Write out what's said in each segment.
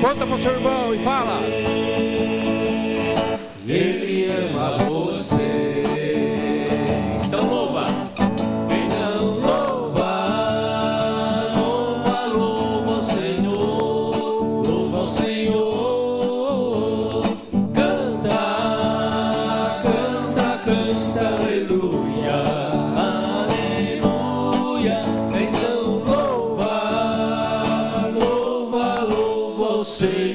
Conta para o seu irmão e fala. Ele ama você. Então louva. Então louva, louva, louva o Senhor. Louva o Senhor. Canta, canta, canta, aleluia. Aleluia. Então louva, louva, louva o Senhor.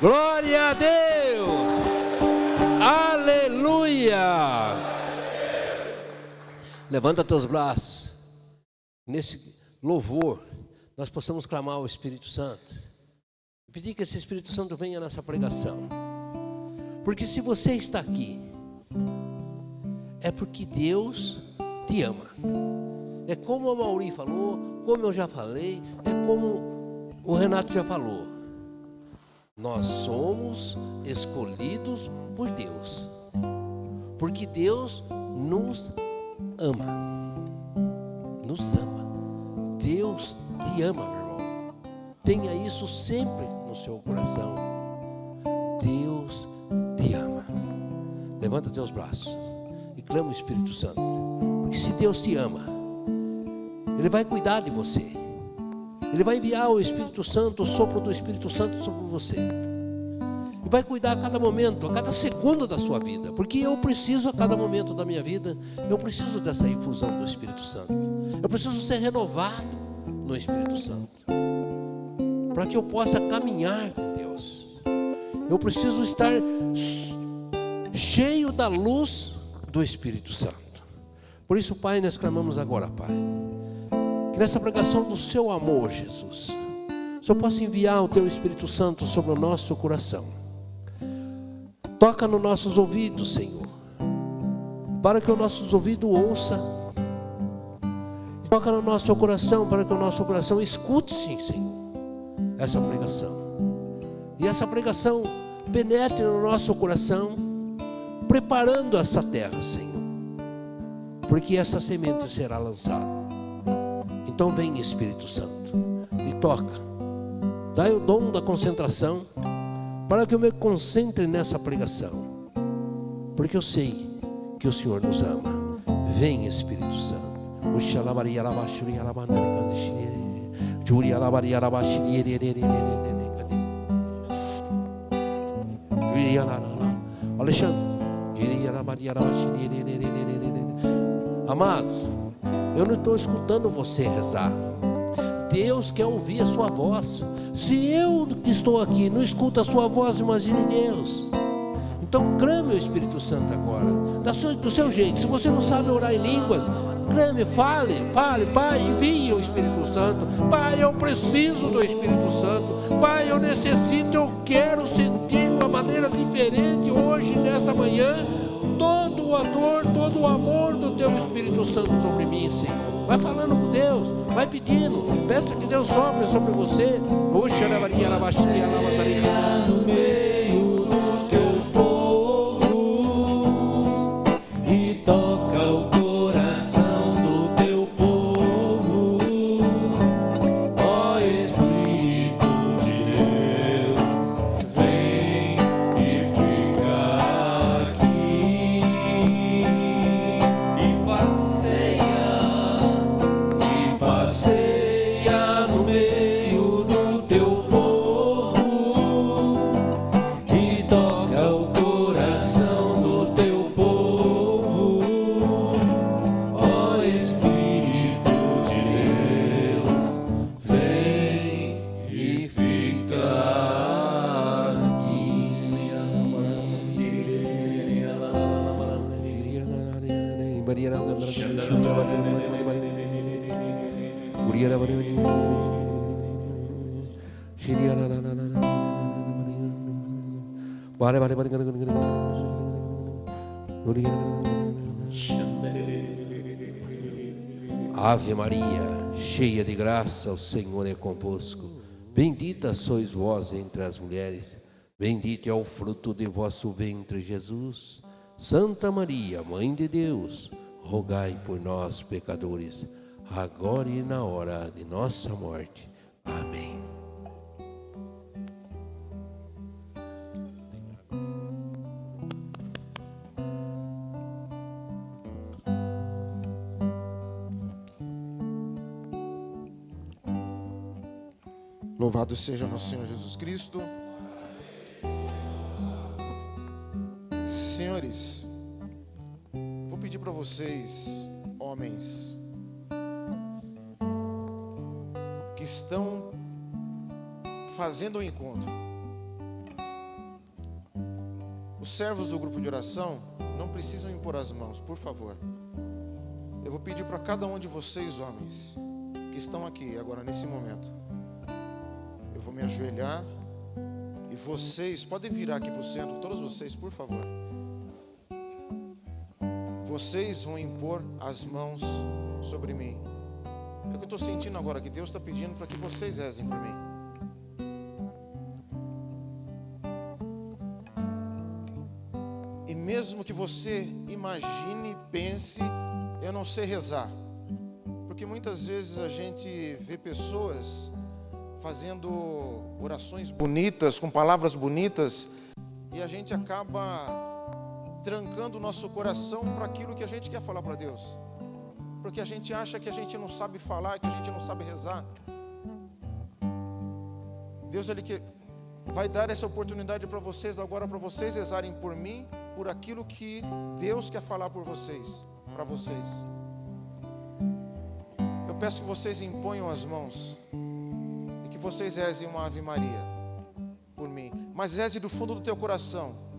Glória a Deus! Aleluia! Levanta teus braços. Nesse louvor, nós possamos clamar ao Espírito Santo. E pedir que esse Espírito Santo venha nessa pregação. Porque se você está aqui, é porque Deus te ama. É como a Mauri falou, como eu já falei, é como o Renato já falou. Nós somos escolhidos por Deus, porque Deus nos ama, Deus te ama, meu irmão, tenha isso sempre no seu coração, Deus te ama. Levanta teus braços e clama o Espírito Santo, porque se Deus te ama, Ele vai cuidar de você. Ele vai enviar o Espírito Santo, o sopro do Espírito Santo sobre você. E vai cuidar a cada momento, a cada segundo da sua vida. Porque eu preciso a cada momento da minha vida, eu preciso dessa infusão do Espírito Santo. Eu preciso ser renovado no Espírito Santo. Para que eu possa caminhar com Deus. Eu preciso estar cheio da luz do Espírito Santo. Por isso, Pai, nós clamamos agora, Pai. Que nessa pregação do seu amor, Jesus, o Senhor possa enviar o teu Espírito Santo sobre o nosso coração. Toca nos nossos ouvidos, Senhor, para que o nosso ouvido ouça. Toca no nosso coração, para que o nosso coração escute, sim, Senhor, essa pregação. E essa pregação penetre no nosso coração, preparando essa terra, Senhor, porque essa semente será lançada. Então vem, Espírito Santo, e toca. Dai o dom da concentração, para que eu me concentre nessa pregação, porque eu sei que o Senhor nos ama. Vem, Espírito Santo. Alexandre. Amados, eu não estou escutando você rezar. Deus quer ouvir a sua voz. Se eu que estou aqui não escuto a sua voz, imagine Deus. Então clame o Espírito Santo agora, do seu jeito. Se você não sabe orar em línguas, clame, fale, Pai, envie o Espírito Santo. Pai, eu preciso do Espírito Santo. Pai, eu necessito, eu quero sentir de uma maneira diferente hoje, nesta manhã, todo a dor, todo o amor do teu Espírito Santo sobre mim, Senhor. Vai falando com Deus, vai pedindo, peça que Deus sopre sobre você. Oxa, lavaria, lavaxia, lavataria. No meio do teu povo e toca o coração do teu povo, ó Espírito de Deus, vem e fica aqui e passeia no meio do teu povo e toca o coração do teu povo, ó Espírito de Deus, vem e fica aqui. Ave Maria, cheia de graça, o Senhor é convosco. Bendita sois vós entre as mulheres, bendito é o fruto de vosso ventre, Jesus. Santa Maria, Mãe de Deus, rogai por nós, pecadores, agora e na hora de nossa morte. Amém. Louvado seja nosso Senhor Jesus Cristo. Senhores, vou pedir para vocês, homens, que estão fazendo o encontro, os servos do grupo de oração não precisam impor as mãos, por favor. Eu vou pedir para cada um de vocês, homens, que estão aqui agora nesse momento, eu vou me ajoelhar e vocês podem virar aqui para o centro, todos vocês, por favor. Vocês vão impor as mãos sobre mim. É o que eu estou sentindo agora, que Deus está pedindo para que vocês rezem por mim. E mesmo que você imagine, pense, eu não sei rezar. Porque muitas vezes a gente vê pessoas fazendo orações bonitas, com palavras bonitas, e a gente acaba trancando o nosso coração para aquilo que a gente quer falar para Deus, porque a gente acha que a gente não sabe falar, que a gente não sabe rezar. Deus, Ele vai dar essa oportunidade para vocês agora, para vocês rezarem por mim, por aquilo que Deus quer falar por vocês, para vocês. Eu peço que vocês imponham as mãos e que vocês rezem uma Ave Maria por mim, mas reze do fundo do teu coração.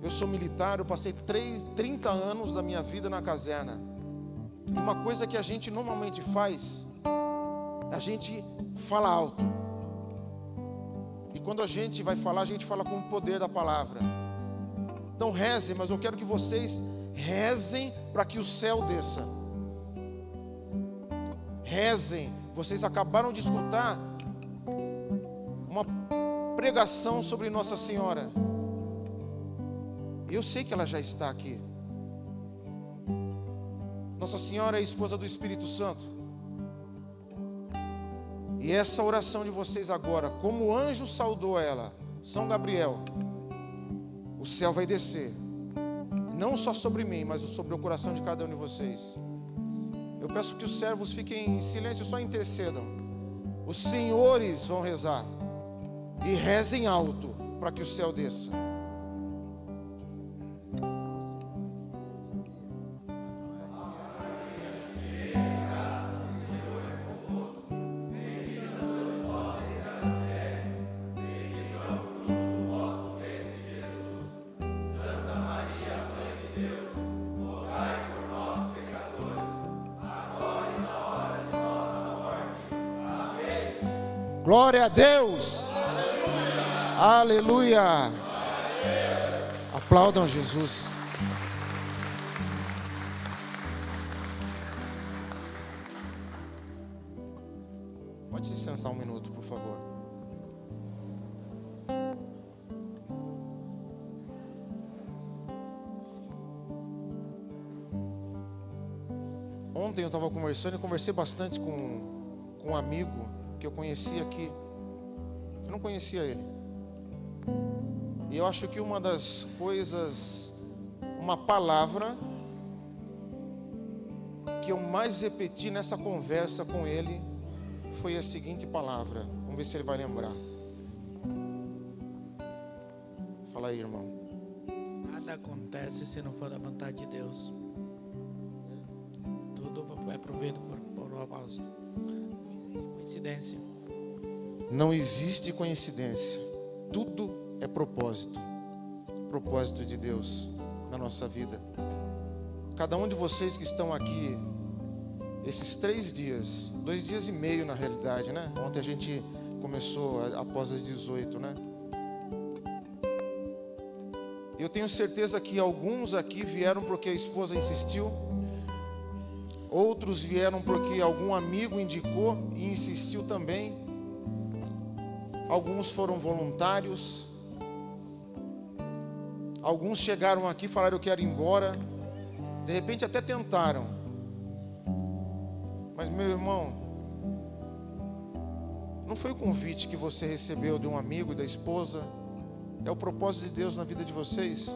Eu sou militar, eu passei 30 anos da minha vida na caserna. E uma coisa que a gente normalmente faz, a gente fala alto. E quando a gente vai falar, a gente fala com o poder da palavra. Então rezem, mas eu quero que vocês rezem para que o céu desça. Rezem. Vocês acabaram de escutar uma pregação sobre Nossa Senhora. Eu sei que ela já está aqui. Nossa Senhora é a esposa do Espírito Santo. E essa oração de vocês agora, como o anjo saudou ela, São Gabriel, o céu vai descer. Não só sobre mim, mas sobre o coração de cada um de vocês. Eu peço que os servos fiquem em silêncio, só intercedam. Os senhores vão rezar. E rezem alto para que o céu desça. Glória a Deus. Aleluia. Aplaudam Jesus. Pode se sentar um minuto, por favor. Ontem eu estava conversando e conversei bastante com um amigo que eu conhecia aqui. Eu não conhecia ele. E eu acho que uma das coisas, uma palavra que eu mais repeti nessa conversa com ele foi a seguinte palavra. Vamos ver se ele vai lembrar. Fala aí, irmão. Nada acontece se não for da vontade de Deus. Tudo é provido por propósito. Coincidência. Não existe coincidência. Tudo é propósito. Propósito de Deus na nossa vida. Cada um de vocês que estão aqui, esses 3 dias, 2 dias e meio na realidade, né? Ontem a gente começou após as 18, né? Eu tenho certeza que alguns aqui vieram porque a esposa insistiu. Outros vieram porque algum amigo indicou e insistiu também. Alguns foram voluntários. Alguns chegaram aqui e falaram: eu quero ir embora. De repente até tentaram. Mas, meu irmão, Não foi o convite que você recebeu de um amigo e da esposa. É o propósito de Deus na vida de vocês.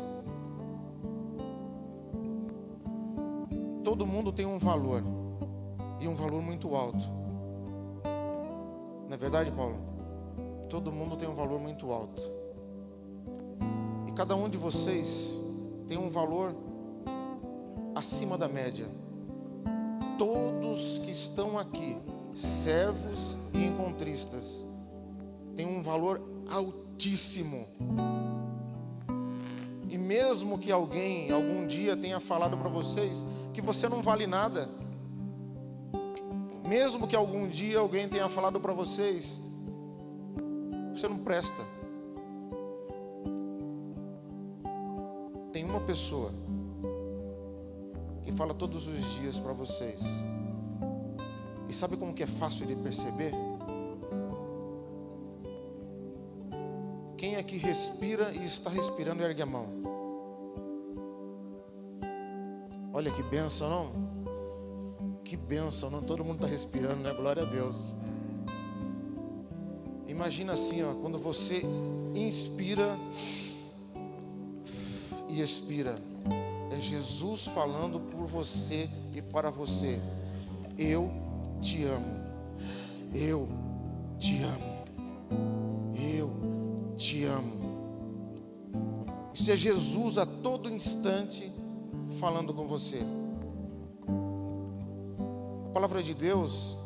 Todo mundo tem um valor, e um valor muito alto. Não é verdade, Paulo? Todo mundo tem um valor muito alto. E cada um de vocês tem um valor acima da média. Todos que estão aqui, servos e encontristas, têm um valor altíssimo. E mesmo que alguém algum dia tenha falado para vocês que você não vale nada, mesmo que algum dia alguém tenha falado para vocês, você não presta, tem uma pessoa que fala todos os dias para vocês. E sabe como que é fácil de perceber? Quem aqui respira e está respirando, ergue a mão. Olha que bênção, não? Que bênção, não? Todo mundo está respirando, né? Glória a Deus. Imagina assim, ó, quando você inspira e expira, é Jesus falando por você e para você. Eu te amo. Eu te amo. Eu te amo. Isso é Jesus a todo instante falando com você. A palavra de Deus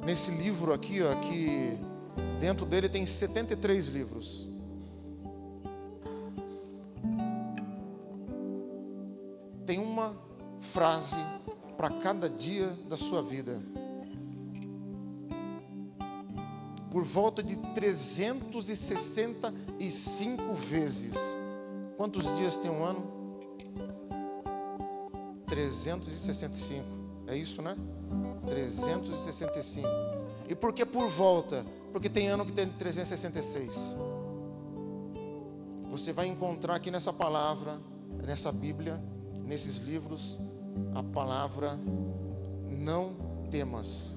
nesse livro aqui, ó, que dentro dele tem 73 livros. Tem uma frase para cada dia da sua vida. Por volta de 365 vezes. Quantos dias tem um ano? 365. É isso, né? 365. E por que por volta? Porque tem ano que tem 366. Você vai encontrar aqui nessa palavra, nessa Bíblia, nesses livros, a palavra não temas.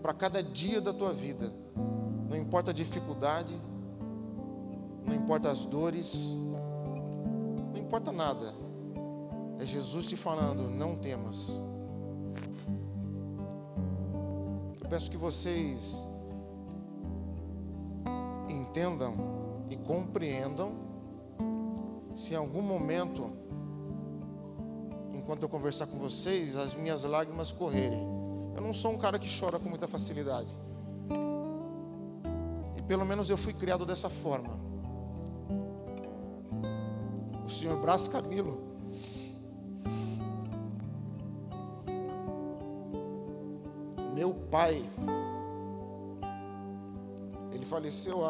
Para cada dia da tua vida, não importa a dificuldade, não importa as dores, não importa nada, é Jesus te falando, não temas. Eu peço que vocês entendam e compreendam, se em algum momento, enquanto eu conversar com vocês, as minhas lágrimas correrem. Eu não sou um cara que chora com muita facilidade. E pelo menos eu fui criado dessa forma. O senhor Brás Camilo, meu pai, ele faleceu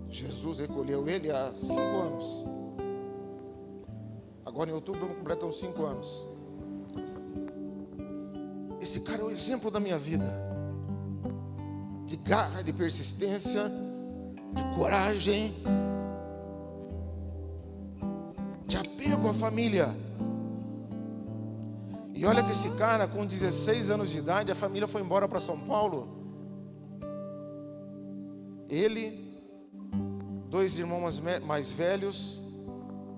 Jesus recolheu ele há 5 anos. Agora em outubro vamos completar os 5 anos. Esse cara é o exemplo da minha vida. De garra, de persistência, de coragem, de apego à família. E olha que esse cara, com 16 anos de idade, a família foi embora para São Paulo. Ele, 2 irmãos mais velhos,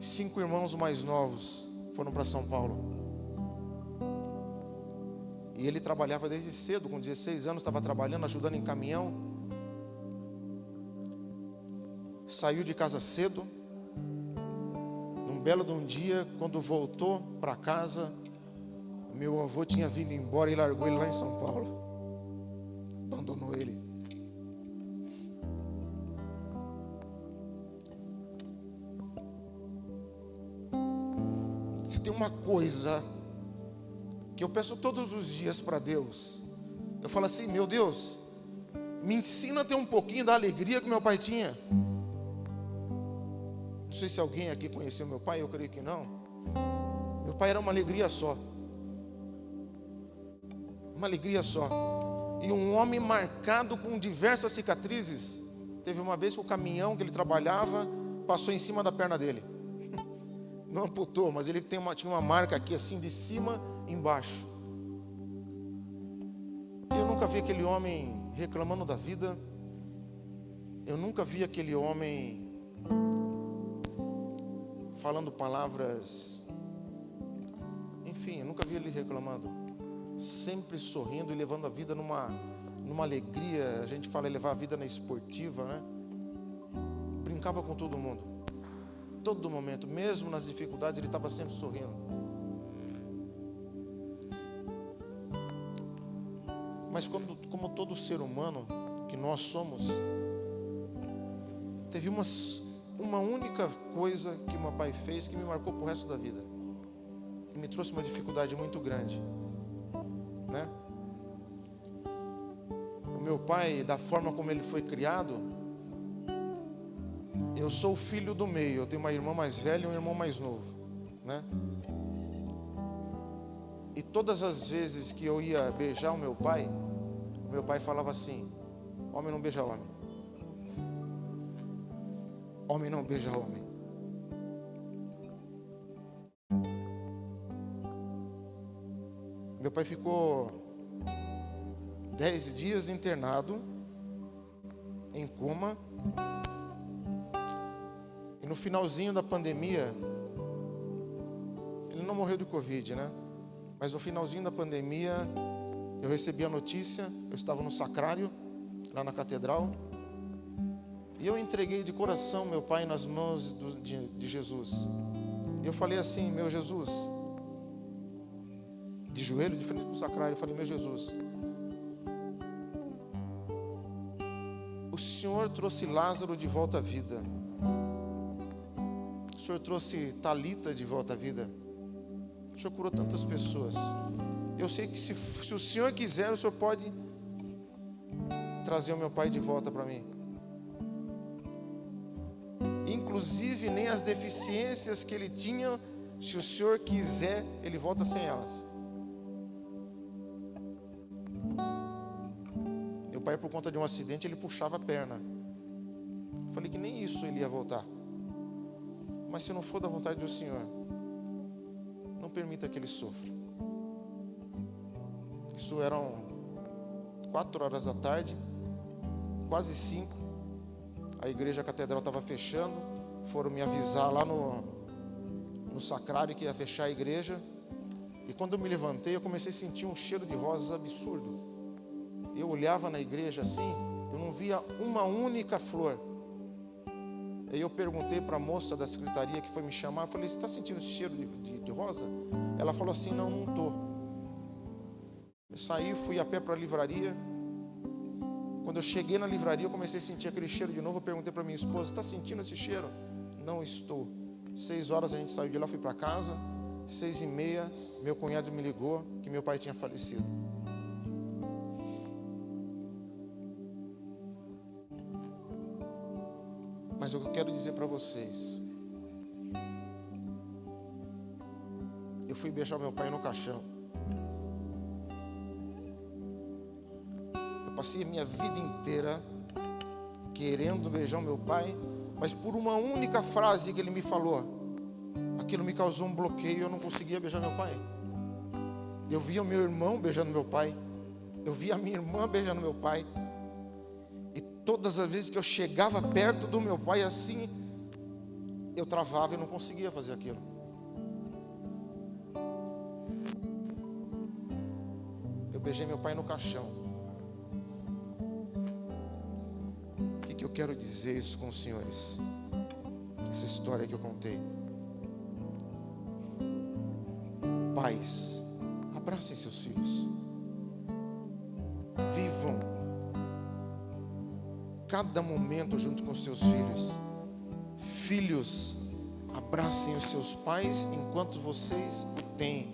5 irmãos mais novos foram para São Paulo. E ele trabalhava desde cedo, com 16 anos, estava trabalhando, ajudando em caminhão. Saiu de casa cedo. Num belo de um dia, quando voltou para casa, meu avô tinha vindo embora e largou ele lá em São Paulo. Abandonou ele. Se tem uma coisa que eu peço todos os dias para Deus, eu falo assim: meu Deus, me ensina a ter um pouquinho da alegria que meu pai tinha. Não sei se alguém aqui conheceu meu pai, eu creio que não. Meu pai era uma alegria só. Uma alegria só. E um homem marcado com diversas cicatrizes. Teve uma vez que o caminhão que ele trabalhava passou em cima da perna dele. Não amputou, mas ele tinha uma marca aqui assim de cima embaixo. Eu nunca vi aquele homem reclamando da vida. Eu nunca vi aquele homem falando palavras. Enfim, eu nunca vi ele reclamando. Sempre sorrindo e levando a vida numa alegria. A gente fala levar a vida na esportiva, né? Brincava com todo mundo. Todo momento, mesmo nas dificuldades, ele estava sempre sorrindo. Mas como todo ser humano que nós somos, teve uma única coisa que meu pai fez que me marcou pro resto da vida. E me trouxe uma dificuldade muito grande, né? O meu pai, da forma como ele foi criado, eu sou o filho do meio. Eu tenho uma irmã mais velha e um irmão mais novo, né? E todas as vezes que eu ia beijar o meu pai falava assim: homem não beija homem. Homem não beija homem. Meu pai ficou 10 dias internado, em coma. E no finalzinho da pandemia, ele não morreu de Covid, né? Mas no finalzinho da pandemia, eu recebi a notícia. Eu estava no sacrário, lá na catedral, e eu entreguei de coração meu pai nas mãos de Jesus. E eu falei assim: meu Jesus, de joelho, de frente para o sacrário, eu falei: meu Jesus, o Senhor trouxe Lázaro de volta à vida. O Senhor trouxe Talita de volta à vida. O Senhor curou tantas pessoas. Eu sei que se o Senhor quiser, o Senhor pode trazer o meu pai de volta para mim. Inclusive, nem as deficiências que ele tinha, se o Senhor quiser, ele volta sem elas. Meu pai, por conta de um acidente, ele puxava a perna. Eu falei que nem isso ele ia voltar. Mas se não for da vontade do Senhor, não permita que ele sofra. Isso eram 4 horas da tarde, quase 5. A igreja, a catedral estava fechando. Foram me avisar lá no sacrário que ia fechar a igreja. E quando eu me levantei, eu comecei a sentir um cheiro de rosas absurdo. Eu olhava na igreja assim, eu não via uma única flor. Aí eu perguntei para a moça da secretaria que foi me chamar, eu falei: você está sentindo esse cheiro de rosa? Ela falou assim: não estou. Eu saí, fui a pé para a livraria. Quando eu cheguei na livraria, eu comecei a sentir aquele cheiro de novo. Eu perguntei para minha esposa: está sentindo esse cheiro? Não estou. 6 horas a gente saiu de lá, fui para casa. 6h30, meu cunhado me ligou que meu pai tinha falecido. Mas o que eu quero dizer para vocês, eu fui beijar meu pai no caixão. Eu passei a minha vida inteira querendo beijar o meu pai, mas por uma única frase que ele me falou, aquilo me causou um bloqueio. Eu não conseguia beijar meu pai. Eu via o meu irmão beijando meu pai, eu via a minha irmã beijando meu pai. Todas as vezes que eu chegava perto do meu pai assim, eu travava e não conseguia fazer aquilo. Eu beijei meu pai no caixão. O que eu quero dizer isso com os senhores? Essa história que eu contei. Pais, abracem seus filhos. Vivam cada momento junto com seus filhos. Filhos, abracem os seus pais enquanto vocês o têm.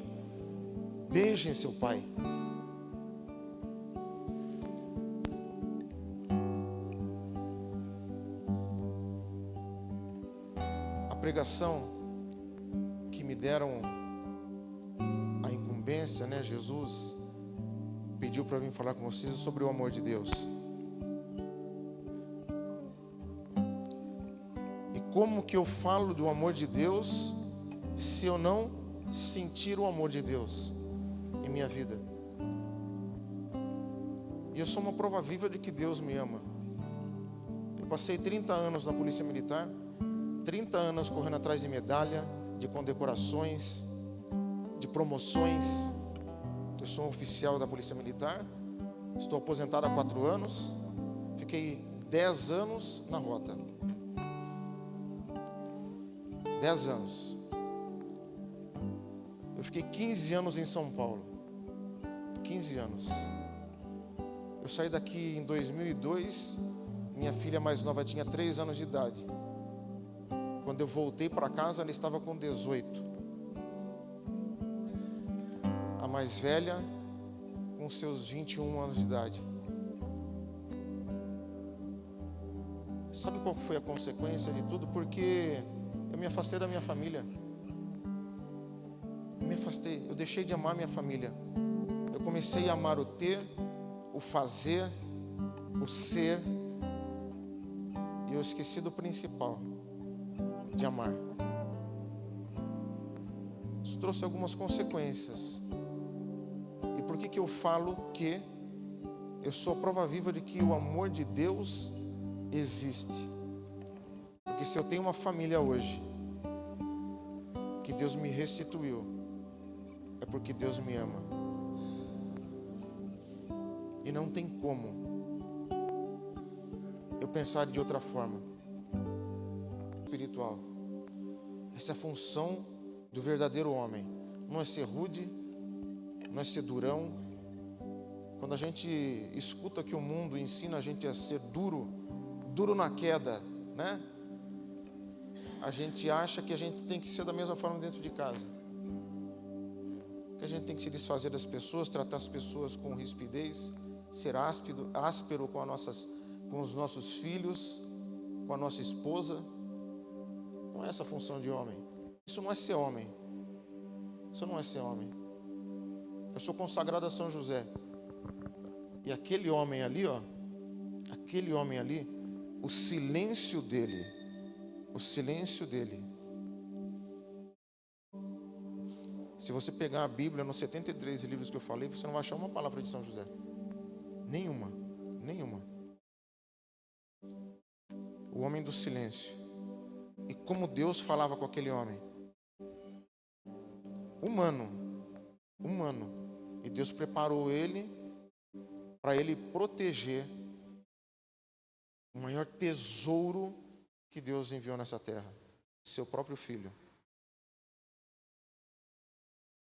Beijem seu pai. A pregação que me deram a incumbência, né, Jesus, pediu para mim falar com vocês sobre o amor de Deus. E como que eu falo do amor de Deus se eu não sentir o amor de Deus em minha vida? E eu sou uma prova viva de que Deus me ama. Eu passei 30 anos na Polícia Militar, 30 anos correndo atrás de medalha, de condecorações, de promoções. Eu sou um oficial da Polícia Militar, estou aposentado há 4 anos, fiquei 10 anos na rota. 10 anos. Eu fiquei 15 anos em São Paulo. 15 anos. Eu saí daqui em 2002, minha filha mais nova tinha 3 anos de idade. Quando eu voltei para casa, ela estava com 18. A mais velha, com seus 21 anos de idade. Sabe qual foi a consequência de tudo? Porque eu me afastei da minha família. Eu me afastei, eu deixei de amar minha família. Eu comecei a amar o ter, o fazer, o ser. E eu esqueci do principal, de amar. Isso trouxe algumas consequências. E por que eu falo que eu sou a prova viva de que o amor de Deus existe? Porque se eu tenho uma família hoje, que Deus me restituiu, é porque Deus me ama. E não tem como eu pensar de outra forma. Espiritual. Essa é a função do verdadeiro homem. Não é ser rude, não é ser durão. Quando a gente escuta que o mundo ensina a gente a ser duro, duro na queda, né? A gente acha que a gente tem que ser da mesma forma dentro de casa. Que a gente tem que se desfazer das pessoas, tratar as pessoas com rispidez, ser áspero com os nossos filhos, com a nossa esposa. Não é essa a função de homem. Isso não é ser homem. Isso não é ser homem. Eu sou consagrado a São José. E aquele homem ali, ó, aquele homem ali, o silêncio dele, se você pegar a Bíblia, nos 73 livros que eu falei, você não vai achar uma palavra de São José. Nenhuma. O homem do silêncio. E como Deus falava com aquele homem? Humano. E Deus preparou ele para ele proteger o maior tesouro que Deus enviou nessa terra, seu próprio filho.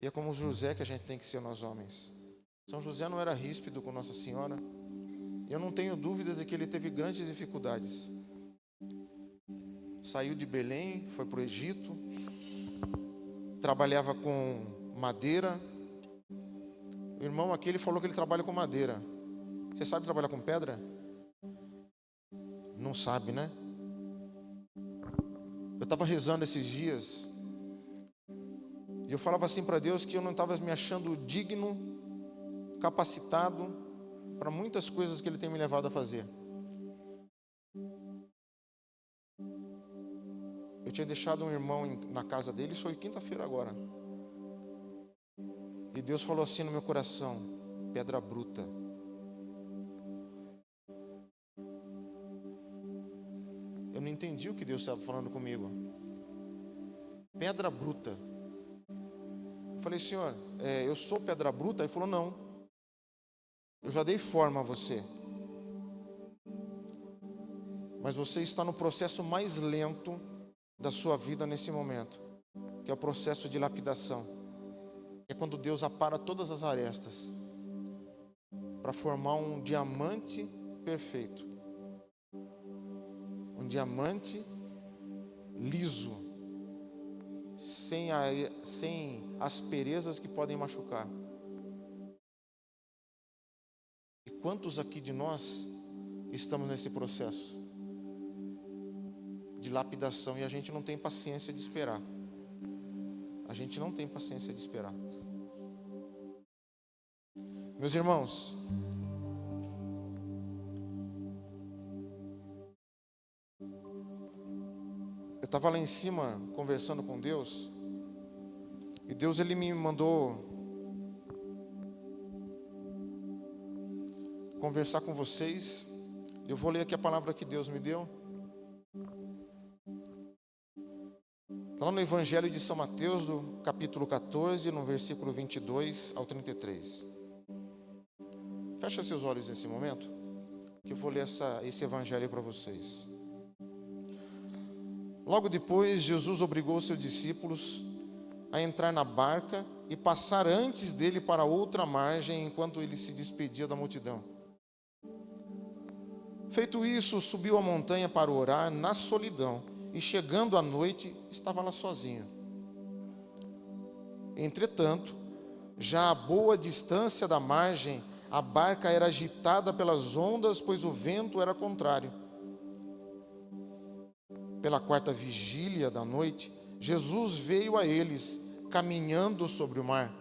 E é como José que a gente tem que ser nós homens. São José não era ríspido com Nossa Senhora. E eu não tenho dúvidas de que ele teve grandes dificuldades. Saiu de Belém, foi para o Egito, trabalhava com madeira. O irmão aqui, ele falou que ele trabalha com madeira. Você sabe trabalhar com pedra? Não sabe, né? Eu estava rezando esses dias e eu falava assim para Deus que eu não estava me achando digno, capacitado para muitas coisas que Ele tem me levado a fazer. Eu tinha deixado um irmão na casa dele, isso foi quinta-feira agora. E Deus falou assim no meu coração: pedra bruta. Eu não entendi o que Deus estava falando comigo. Pedra bruta. Eu falei: Senhor, eu sou pedra bruta? Ele falou: não. Eu já dei forma a você. Mas você está no processo mais lento da sua vida nesse momento, que é o processo de lapidação. É quando Deus apara todas as arestas para formar um diamante perfeito. Um diamante liso, sem asperezas que podem machucar. E quantos aqui de nós estamos nesse processo de lapidação e a gente não tem paciência de esperar? A gente não tem paciência de esperar. Meus irmãos, eu estava lá em cima conversando com Deus, e Deus ele me mandou conversar com vocês. Eu vou ler aqui a palavra que Deus me deu. Está lá no Evangelho de São Mateus, do capítulo 14, no versículo 22 ao 33. Fecha seus olhos nesse momento, que eu vou ler esse Evangelho para vocês. Logo depois, Jesus obrigou seus discípulos a entrar na barca e passar antes dele para outra margem, enquanto ele se despedia da multidão. Feito isso, subiu a montanha para orar na solidão, e chegando à noite, estava lá sozinho. Entretanto, já a boa distância da margem, a barca era agitada pelas ondas, pois o vento era contrário. Pela quarta vigília da noite, Jesus veio a eles, caminhando sobre o mar.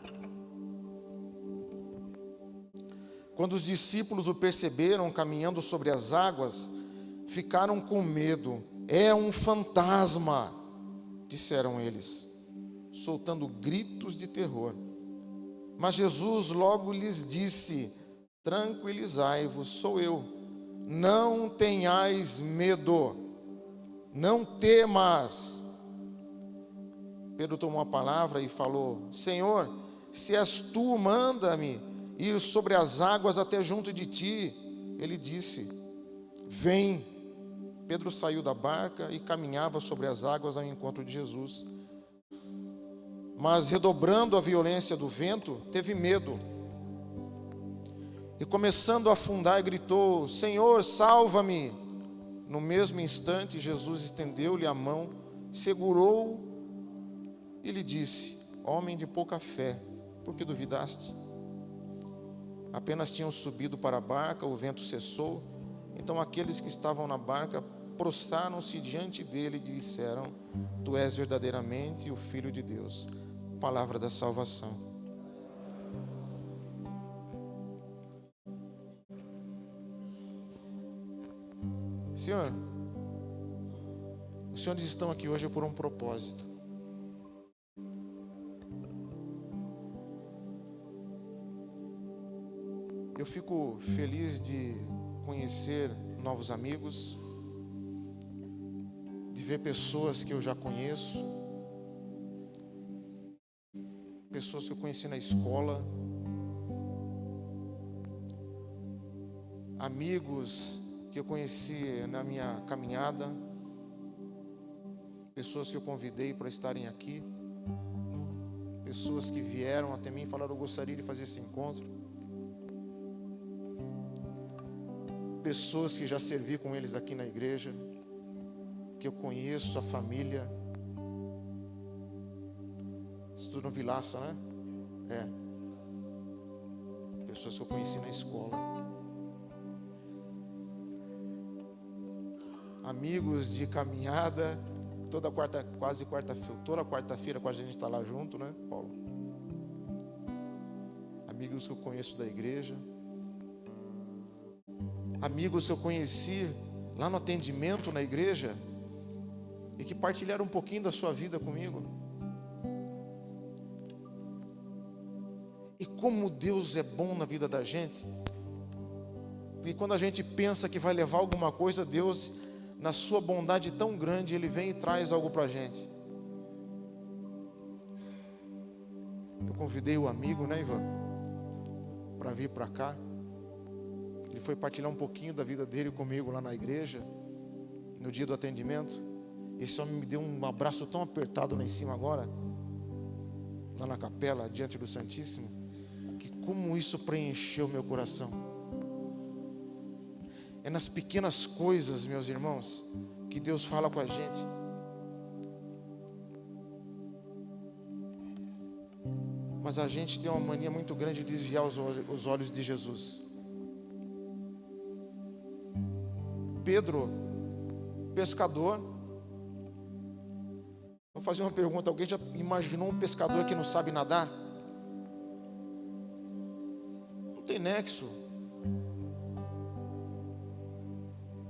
Quando os discípulos o perceberam caminhando sobre as águas, ficaram com medo. É um fantasma, disseram eles, soltando gritos de terror. Mas Jesus logo lhes disse: tranquilizai-vos, sou eu, não tenhais medo, não temas. Pedro tomou a palavra e falou: Senhor, se és tu, manda-me ir sobre as águas até junto de ti. Ele disse: vem. Pedro saiu da barca e caminhava sobre as águas ao encontro de Jesus. Mas, redobrando a violência do vento, teve medo. E começando a afundar, gritou: Senhor, salva-me! No mesmo instante, Jesus estendeu-lhe a mão, segurou e lhe disse: homem de pouca fé, por que duvidaste? Apenas tinham subido para a barca, o vento cessou. Então aqueles que estavam na barca prostraram-se diante dele e disseram: tu és verdadeiramente o Filho de Deus. Palavra da salvação. Senhor, os senhores estão aqui hoje por um propósito. Eu fico feliz de conhecer novos amigos, de ver pessoas que eu já conheço, pessoas que eu conheci na escola, amigos que eu conheci na minha caminhada, pessoas que eu convidei para estarem aqui, pessoas que vieram até mim e falaram: eu gostaria de fazer esse encontro, pessoas que já servi com eles aqui na igreja, que eu conheço a família. Estudo no Vilaça, né? Pessoas que eu conheci na escola, amigos de caminhada, toda quarta-feira quase a gente está lá junto, né, Paulo? Amigos que eu conheço da igreja, amigos que eu conheci lá no atendimento na igreja e que partilharam um pouquinho da sua vida comigo. E como Deus é bom na vida da gente, porque quando a gente pensa que vai levar alguma coisa, Deus, na sua bondade tão grande, Ele vem e traz algo para a gente. Eu convidei o amigo, né, Ivan, para vir para cá. Ele foi partilhar um pouquinho da vida dele comigo lá na igreja, no dia do atendimento. Esse homem me deu um abraço tão apertado lá em cima agora, lá na capela, diante do Santíssimo, que como isso preencheu meu coração. É nas pequenas coisas, meus irmãos, que Deus fala com a gente. Mas a gente tem uma mania muito grande de desviar os olhos de Jesus. Pedro, pescador. Vou fazer uma pergunta: alguém já imaginou um pescador que não sabe nadar? Não tem nexo.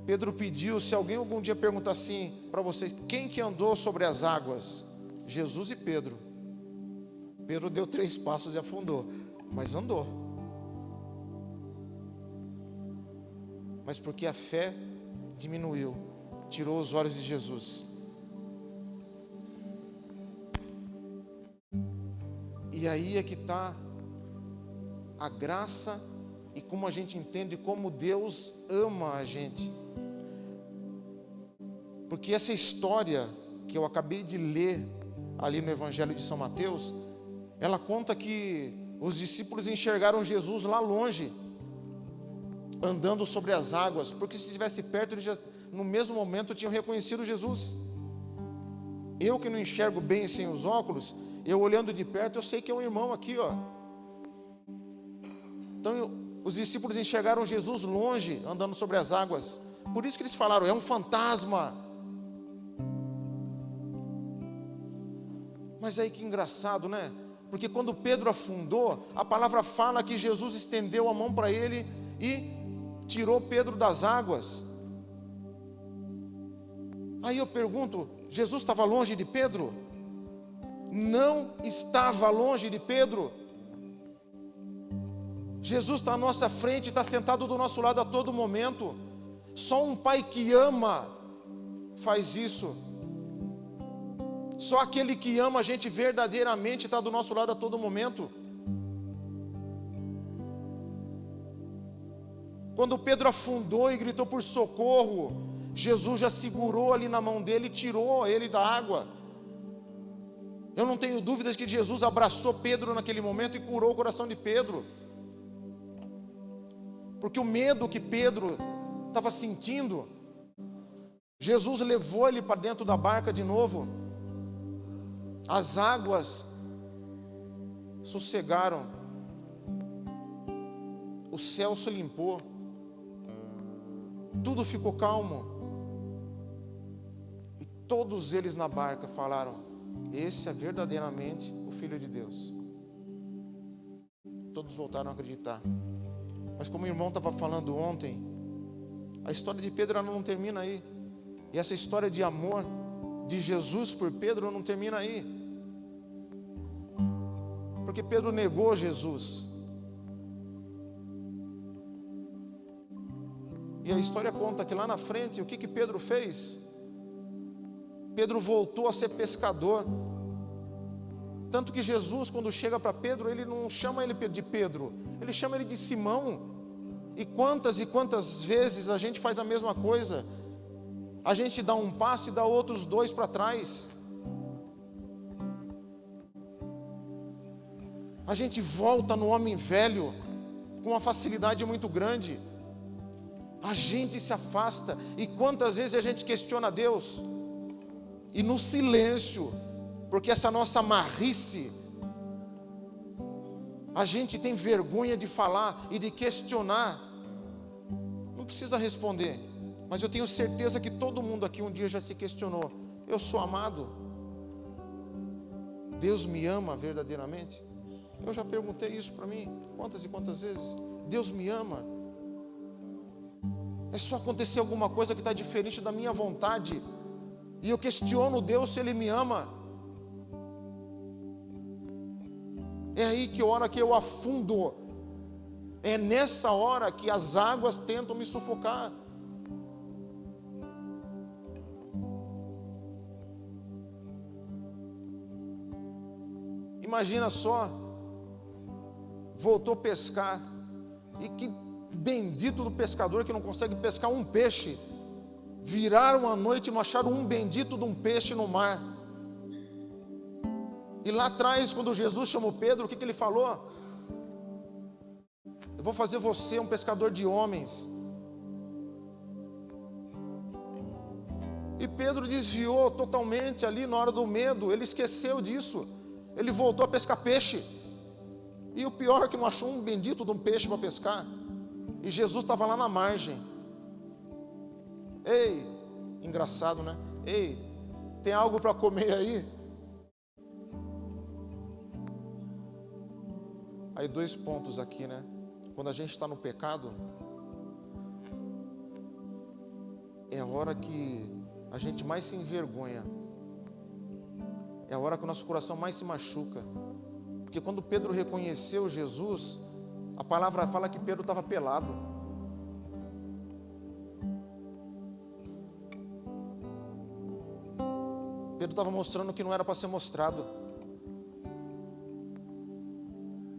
Pedro pediu, se alguém algum dia perguntar assim para vocês, quem que andou sobre as águas? Jesus e Pedro. Pedro deu 3 passos e afundou, mas andou. Mas porque a fé diminuiu, tirou os olhos de Jesus. E aí é que está a graça e como a gente entende como Deus ama a gente. Porque essa história que eu acabei de ler ali no Evangelho de São Mateus, ela conta que os discípulos enxergaram Jesus lá longe, andando sobre as águas, porque se estivesse perto, eles já, no mesmo momento tinham reconhecido Jesus. Eu que não enxergo bem sem os óculos, eu olhando de perto, eu sei que é um irmão aqui, ó. Então os discípulos enxergaram Jesus longe, andando sobre as águas. Por isso que eles falaram, é um fantasma. Mas aí que engraçado, né? Porque quando Pedro afundou, a palavra fala que Jesus estendeu a mão para ele e tirou Pedro das águas. Aí eu pergunto, Jesus estava longe de Pedro? Não estava longe de Pedro. Jesus está à nossa frente, está sentado do nosso lado a todo momento. Só um pai que ama faz isso. Só aquele que ama a gente verdadeiramente está do nosso lado a todo momento. Quando Pedro afundou e gritou por socorro, Jesus já segurou ali na mão dele e tirou ele da água. Eu não tenho dúvidas que Jesus abraçou Pedro naquele momento e curou o coração de Pedro. Porque o medo que Pedro estava sentindo, Jesus levou ele para dentro da barca de novo. As águas sossegaram, o céu se limpou, tudo ficou calmo, e todos eles na barca falaram, esse é verdadeiramente o Filho de Deus. Todos voltaram a acreditar. Mas como o irmão estava falando ontem, a história de Pedro não termina aí, e essa história de amor de Jesus por Pedro não termina aí. Porque Pedro negou Jesus. E a história conta que lá na frente, o que Pedro fez? Pedro voltou a ser pescador. Tanto que Jesus, quando chega para Pedro, ele não chama ele de Pedro, ele chama ele de Simão. E quantas vezes a gente faz a mesma coisa? A gente dá um passo e dá outros 2 para trás. A gente volta no homem velho com uma facilidade muito grande. A gente se afasta. E quantas vezes a gente questiona Deus? E no silêncio, porque essa nossa marrice, a gente tem vergonha de falar e de questionar. Não precisa responder, mas eu tenho certeza que todo mundo aqui um dia já se questionou. Eu sou amado? Deus me ama verdadeiramente? Eu já perguntei isso para mim, quantas e quantas vezes. Deus me ama? É só acontecer alguma coisa que está diferente da minha vontade, e eu questiono Deus se Ele me ama. É aí que a hora que eu afundo, é nessa hora que as águas tentam me sufocar. Imagina só, voltou a pescar, e que bendito do pescador que não consegue pescar um peixe. Viraram a noite e não acharam um bendito de um peixe no mar. E lá atrás, quando Jesus chamou Pedro, o que ele falou? Eu vou fazer você um pescador de homens. E Pedro desviou totalmente ali na hora do medo, ele esqueceu disso. Ele voltou a pescar peixe. E o pior é que não achou um bendito de um peixe para pescar. E Jesus estava lá na margem. Ei, engraçado, né? Ei, tem algo para comer aí? Aí 2 pontos aqui, né? quando a gente está no pecado, é a hora que a gente mais se envergonha. É a hora que o nosso coração mais se machuca. Porque quando Pedro reconheceu Jesus, a palavra fala que Pedro estava pelado. Pedro estava mostrando o que não era para ser mostrado.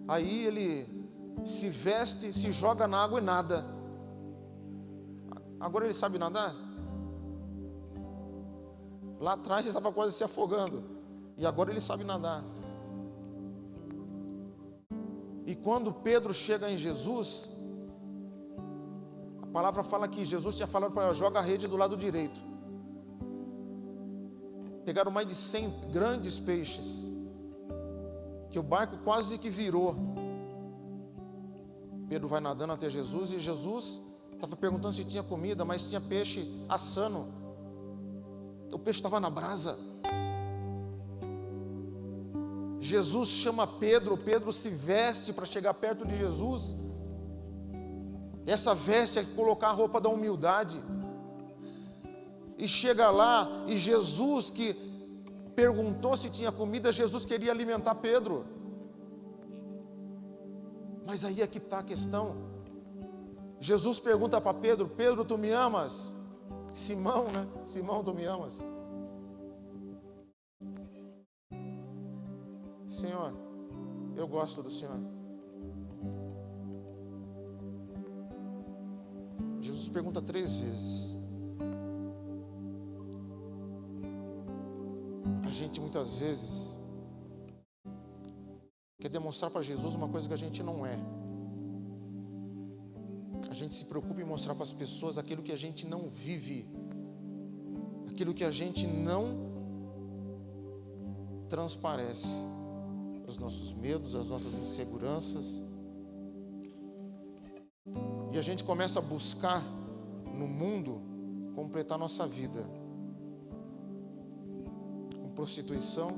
Aí ele se veste, se joga na água e nada. Agora ele sabe nadar? Lá atrás ele estava quase se afogando. E agora ele sabe nadar. E quando Pedro chega em Jesus, a palavra fala que Jesus tinha falado para ele: joga a rede do lado direito. Pegaram mais de 100 grandes peixes, que o barco quase que virou. Pedro vai nadando até Jesus, e Jesus estava perguntando se tinha comida, mas tinha peixe assando. O peixe estava na brasa. Jesus chama Pedro, Pedro se veste para chegar perto de Jesus. Essa veste é colocar a roupa da humildade. E chega lá, e Jesus, que perguntou se tinha comida, Jesus queria alimentar Pedro. Mas aí é que está a questão. Jesus pergunta para Pedro: Pedro, tu me amas? Simão, né? Simão, tu me amas? Senhor, eu gosto do Senhor. Jesus pergunta 3 vezes. A gente muitas vezes quer demonstrar para Jesus uma coisa que a gente não é. A gente se preocupa em mostrar para as pessoas aquilo que a gente não vive, aquilo que a gente não transparece, os nossos medos, as nossas inseguranças. E a gente começa a buscar no mundo completar nossa vida com prostituição,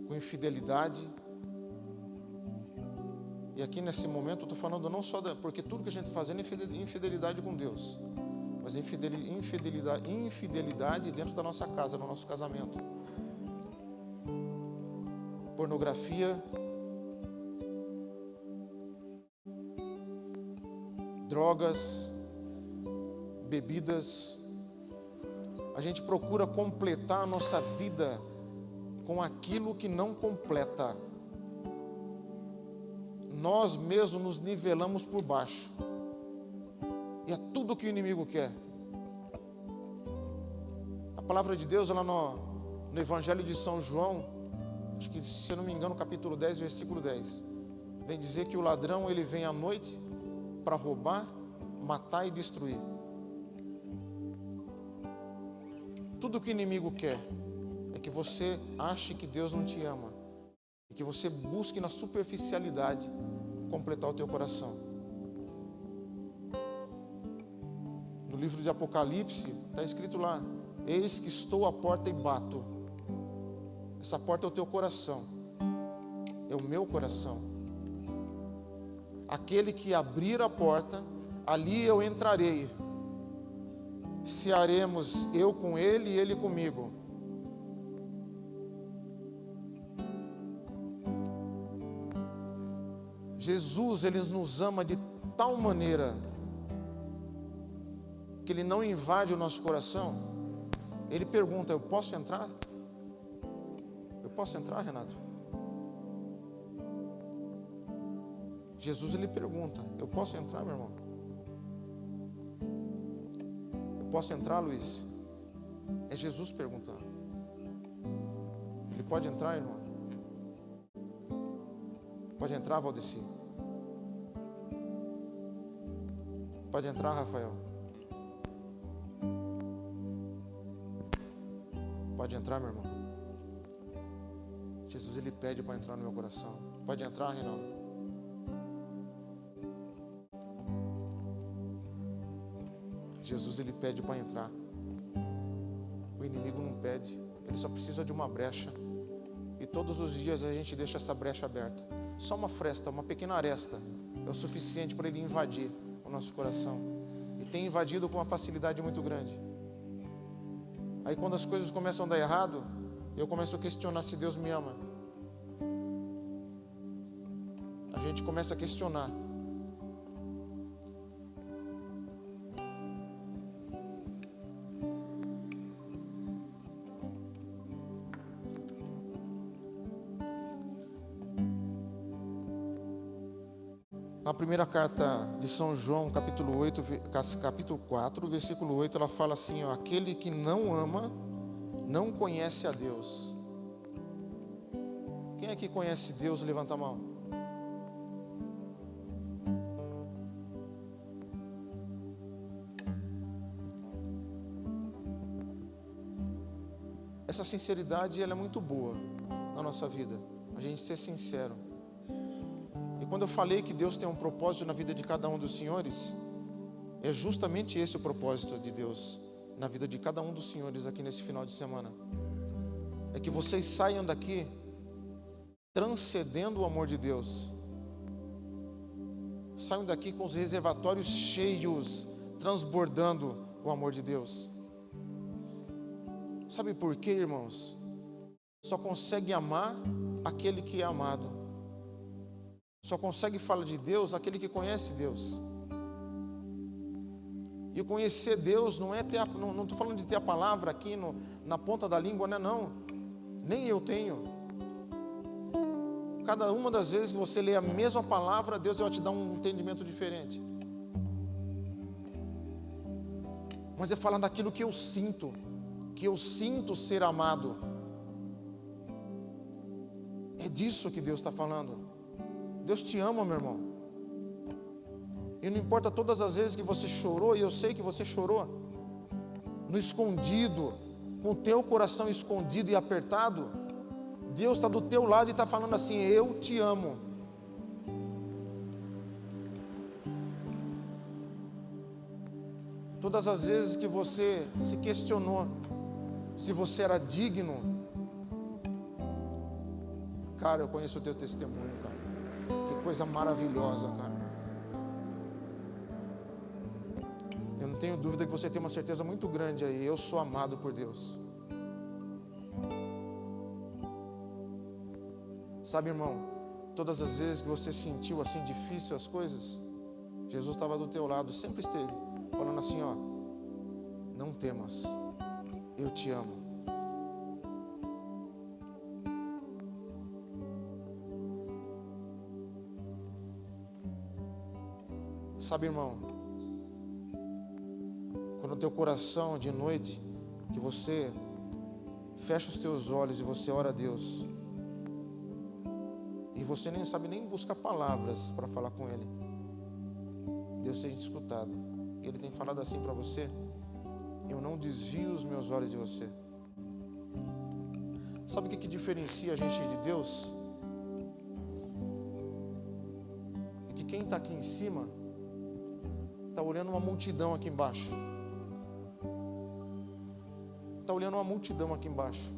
com infidelidade. E aqui nesse momento eu estou falando não só porque tudo que a gente está fazendo é infidelidade com Deus, mas infidelidade dentro da nossa casa, no nosso casamento. Pornografia, drogas, bebidas. A gente procura completar a nossa vida com aquilo que não completa. Nós mesmos nos nivelamos por baixo. E é tudo que o inimigo quer. A palavra de Deus, lá no Evangelho de São João, acho que, se eu não me engano, capítulo 10, versículo 10, vem dizer que o ladrão, ele vem à noite para roubar, matar e destruir. Tudo que o inimigo quer é que você ache que Deus não te ama, e que você busque na superficialidade completar o teu coração. No livro de Apocalipse está escrito lá: eis que estou à porta e bato. Essa porta é o teu coração, é o meu coração. Aquele que abrir a porta, ali eu entrarei. Cearemos eu com ele e ele comigo. Jesus, ele nos ama de tal maneira que ele não invade o nosso coração. Ele pergunta: eu posso entrar? Eu posso entrar, Renato? Jesus, ele pergunta: eu posso entrar, meu irmão? Eu posso entrar, Luiz? É Jesus perguntando. Ele pode entrar, irmão? Pode entrar, Valdeci? Pode entrar, Rafael? Pode entrar, meu irmão? Jesus, ele pede para entrar no meu coração. Pode entrar, Reinaldo? Jesus, ele pede para entrar. O inimigo não pede, ele só precisa de uma brecha. E todos os dias a gente deixa essa brecha aberta. Só uma fresta, uma pequena aresta é o suficiente para ele invadir o nosso coração. E tem invadido com uma facilidade muito grande. Aí quando as coisas começam a dar errado, eu começo a questionar se Deus me ama. A gente começa a questionar. Na primeira carta de São João, capítulo 4, versículo 8, ela fala assim, ó, aquele que não ama, não conhece a Deus. Quem aqui conhece Deus, levanta a mão. Essa sinceridade, ela é muito boa na nossa vida, a gente ser sincero. E quando eu falei que Deus tem um propósito na vida de cada um dos senhores, é justamente esse o propósito de Deus na vida de cada um dos senhores aqui nesse final de semana. É que vocês saiam daqui transcendendo o amor de Deus. Saiam daqui com os reservatórios cheios, transbordando o amor de Deus. Sabe por quê, irmãos? Só consegue amar aquele que é amado. Só consegue falar de Deus aquele que conhece Deus. E conhecer Deus não é ter, não estou falando de ter a palavra aqui na ponta da língua, não. Nem eu tenho. Cada uma das vezes que você lê a mesma palavra, Deus vai te dar um entendimento diferente. Mas é falando daquilo que eu sinto ser amado. É disso que Deus está falando. Deus te ama, meu irmão. E não importa todas as vezes que você chorou, e eu sei que você chorou, no escondido, com o teu coração escondido e apertado, Deus está do teu lado e está falando assim, eu te amo. Todas as vezes que você se questionou se você era digno, cara, eu conheço o teu testemunho, cara. Que coisa maravilhosa, cara. Eu não tenho dúvida que você tem uma certeza muito grande aí. Eu sou amado por Deus. Sabe, irmão, todas as vezes que você sentiu assim difícil as coisas, Jesus estava do teu lado, sempre esteve, falando assim, ó, não temas, eu te amo. Sabe, irmão, quando o teu coração de noite, que você fecha os teus olhos e você ora a Deus, e você nem sabe nem buscar palavras para falar com Ele, Deus tem te escutado, e Ele tem falado assim para você, eu não desvio os meus olhos de você. Sabe o que diferencia a gente de Deus? É que quem está aqui em cima está olhando uma multidão aqui embaixo. Está olhando uma multidão aqui embaixo.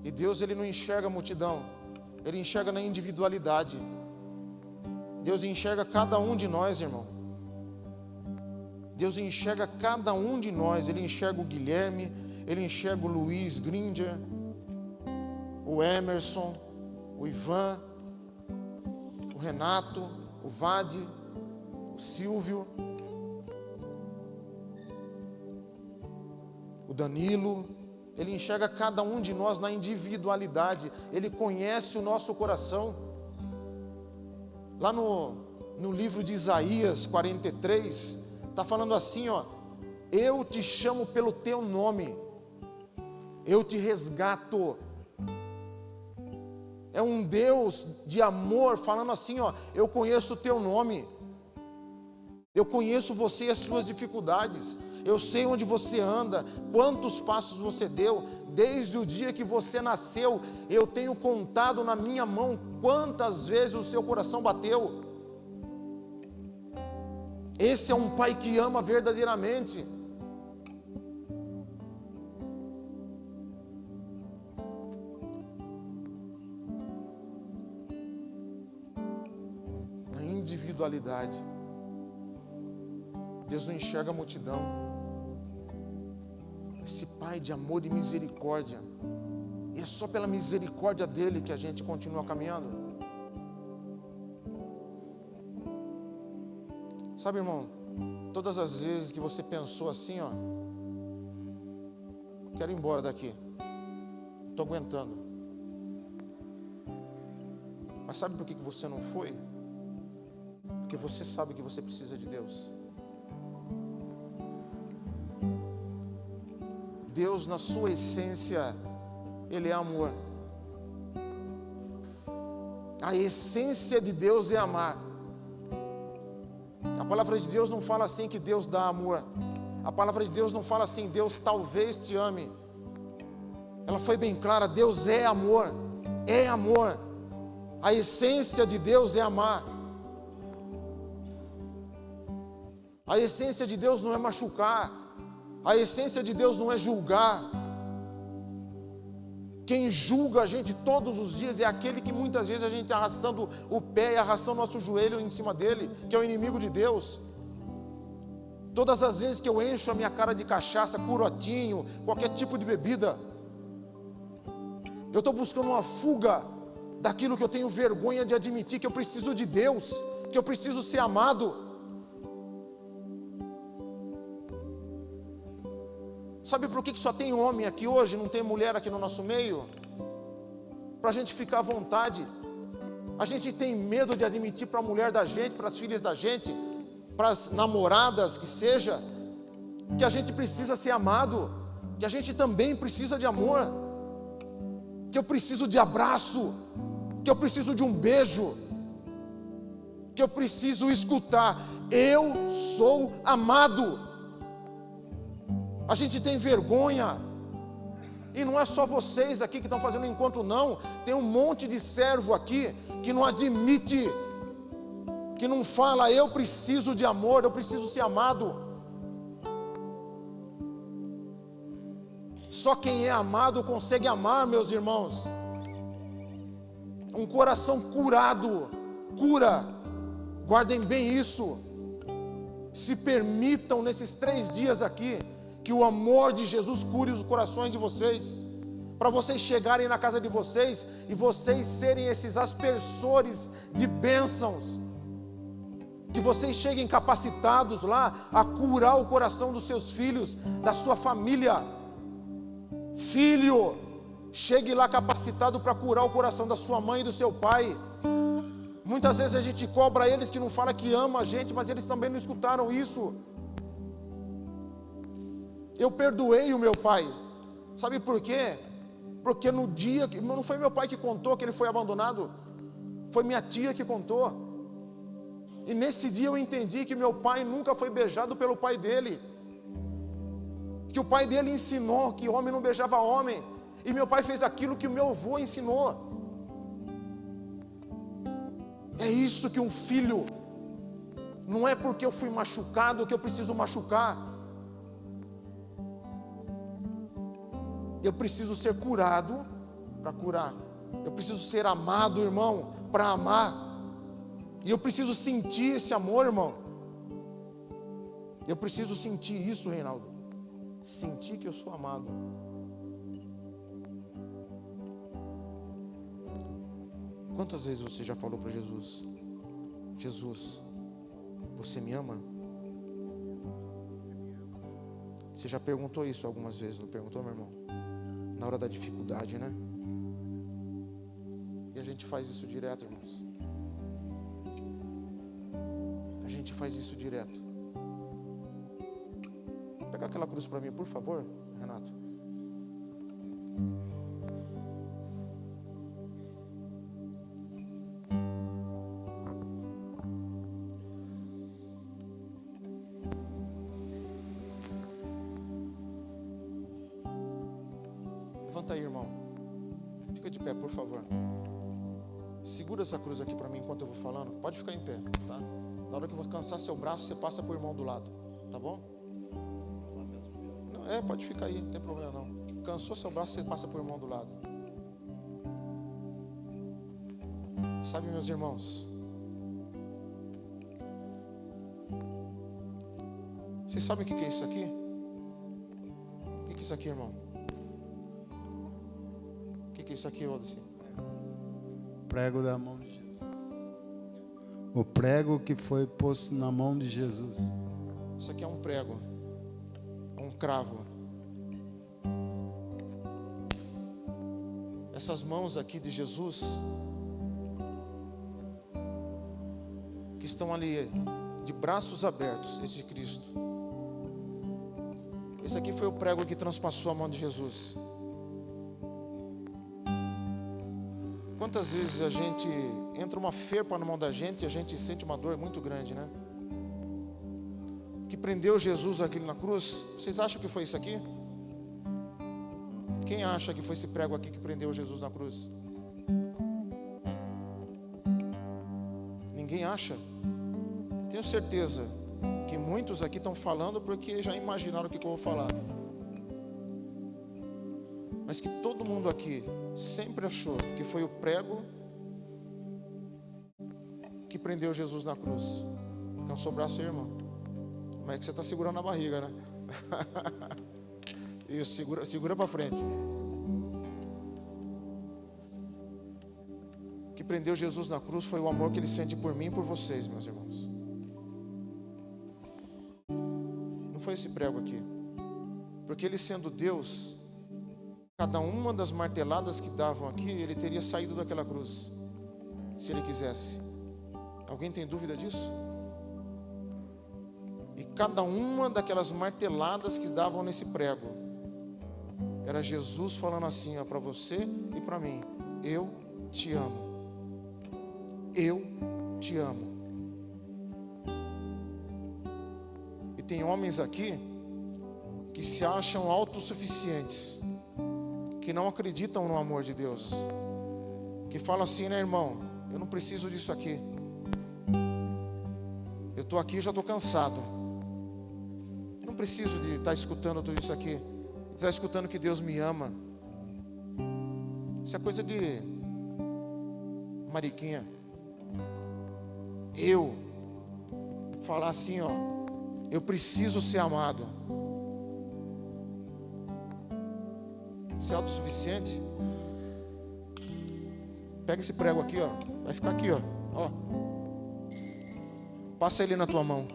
E Deus, Ele não enxerga a multidão, Ele enxerga na individualidade. Deus enxerga cada um de nós, irmão. Deus enxerga cada um de nós. Ele enxerga o Guilherme, Ele enxerga o Luiz Gringer, o Emerson, o Ivan, o Renato, o Vade, o Silvio, o Danilo. Ele enxerga cada um de nós na individualidade. Ele conhece o nosso coração. Lá no livro de Isaías 43, está falando assim, ó, eu te chamo pelo teu nome, eu te resgato. É um Deus de amor falando assim, ó, eu conheço o teu nome, eu conheço você e as suas dificuldades, eu sei onde você anda, quantos passos você deu, desde o dia que você nasceu, eu tenho contado na minha mão quantas vezes o seu coração bateu. Esse é um pai que ama verdadeiramente. individualidade. Deus não enxerga a multidão. Esse Pai de amor e misericórdia. E é só pela misericórdia dele que a gente continua caminhando. Sabe, irmão, todas as vezes que você pensou assim, ó, quero ir embora daqui, estou aguentando. Mas sabe por que você não foi? Porque você sabe que você precisa de Deus. Deus, na sua essência, Ele é amor. A essência de Deus é amar. A palavra de Deus não fala assim que Deus dá amor. A palavra de Deus não fala assim, Deus talvez te ame. Ela foi bem clara, Deus é amor. É amor. A essência de Deus é amar. A essência de Deus não é machucar. A essência de Deus não é julgar. Quem julga a gente todos os dias é aquele que muitas vezes a gente está arrastando o pé e arrastando nosso joelho em cima dele, que é o inimigo de Deus. Todas as vezes que eu encho a minha cara de cachaça, corotinho, qualquer tipo de bebida, eu estou buscando uma fuga daquilo que eu tenho vergonha de admitir, que eu preciso de Deus, que eu preciso ser amado. Sabe por que só tem homem aqui hoje, não tem mulher aqui no nosso meio? Para a gente ficar à vontade. A gente tem medo de admitir para a mulher da gente, para as filhas da gente, para as namoradas que seja, que a gente precisa ser amado, que a gente também precisa de amor, que eu preciso de abraço, que eu preciso de um beijo, que eu preciso escutar, eu sou amado. A gente tem vergonha, e não é só vocês aqui que estão fazendo encontro não, tem um monte de servo aqui, que não admite, que não fala, eu preciso de amor, eu preciso ser amado. Só quem é amado consegue amar, meus irmãos. Um coração curado, cura, guardem bem isso, se permitam nesses 3 dias aqui, que o amor de Jesus cure os corações de vocês, para vocês chegarem na casa de vocês, e vocês serem esses aspersores de bênçãos, que vocês cheguem capacitados lá, a curar o coração dos seus filhos, da sua família. Filho, chegue lá capacitado para curar o coração da sua mãe e do seu pai. Muitas vezes a gente cobra eles que não fala que ama a gente, mas eles também não escutaram isso. Eu perdoei o meu pai, sabe por quê? Porque no dia, não foi meu pai que contou que ele foi abandonado, foi minha tia que contou, e nesse dia eu entendi que meu pai nunca foi beijado pelo pai dele, que o pai dele ensinou que homem não beijava homem, e meu pai fez aquilo que o meu avô ensinou. É isso que um filho, não é porque eu fui machucado que eu preciso machucar. Eu preciso ser curado para curar. Eu preciso ser amado, irmão, para amar. E eu preciso sentir esse amor, irmão. Eu preciso sentir isso, Reinaldo. Sentir que eu sou amado. Quantas vezes você já falou para Jesus: Jesus, você me ama? Você já perguntou isso algumas vezes, não perguntou, meu irmão? Na hora da dificuldade, né? E a gente faz isso direto, irmãos. A gente faz isso direto. Pega aquela cruz para mim, por favor, Renato. Levanta aí, irmão. Fica de pé, por favor. Segura essa cruz aqui para mim enquanto eu vou falando. Pode ficar em pé, tá? Na hora que eu vou cansar seu braço, você passa pro irmão do lado, tá bom? Não, pode ficar aí, não tem problema não. Cansou seu braço, você passa pro irmão do lado. Sabe, meus irmãos, Vocês sabem o que é isso aqui? O que é isso aqui, irmão? O que é isso aqui, Odyssey? Prego da mão de Jesus. O prego que foi posto na mão de Jesus. Isso aqui é um prego, é um cravo. Essas mãos aqui de Jesus, que estão ali de braços abertos, esse de Cristo. Esse aqui foi o prego que transpassou a mão de Jesus. Quantas vezes a gente entra uma ferpa na mão da gente e a gente sente uma dor muito grande, né? Que prendeu Jesus aqui na cruz. Vocês acham que foi isso aqui? Quem acha que foi esse prego aqui que prendeu Jesus na cruz? Ninguém acha? Tenho certeza que muitos aqui estão falando porque já imaginaram o que eu vou falar. Mas que todo mundo aqui sempre achou que foi o prego que prendeu Jesus na cruz. Cansou o braço aí, irmão? Como é que você está segurando a barriga, né? Isso, segura para frente. O que prendeu Jesus na cruz foi o amor que Ele sente por mim e por vocês, meus irmãos. Não foi esse prego aqui. Porque Ele sendo Deus, cada uma das marteladas que davam aqui, Ele teria saído daquela cruz, se Ele quisesse. Alguém tem dúvida disso? E cada uma daquelas marteladas que davam nesse prego, era Jesus falando assim, ó, para você e para mim: eu te amo. Eu te amo. E tem homens aqui que se acham autossuficientes, que não acreditam no amor de Deus, que falam assim, né, irmão? Eu não preciso disso aqui. Eu estou aqui e já estou cansado. Não preciso de estar escutando tudo isso aqui. Estar escutando que Deus me ama. Isso é coisa de mariquinha. Eu falar assim, ó, eu preciso ser amado. Ser autossuficiente. Pega esse prego aqui, ó. Vai ficar aqui, ó. Passa ele na tua mão.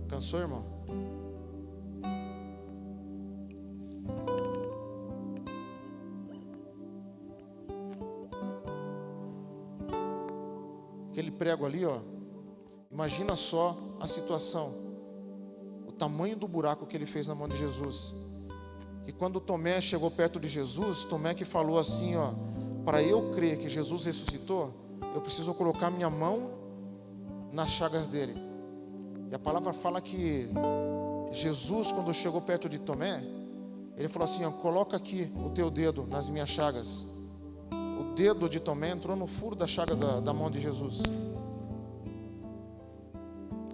Cansou, irmão? Aquele prego ali, ó. Imagina só a situação, o tamanho do buraco que ele fez na mão de Jesus. E quando Tomé chegou perto de Jesus, Tomé que falou assim, ó: para eu crer que Jesus ressuscitou, eu preciso colocar minha mão nas chagas dele. E a palavra fala que Jesus, quando chegou perto de Tomé, ele falou assim, ó: coloca aqui o teu dedo nas minhas chagas. O dedo de Tomé entrou no furo da chaga da mão de Jesus.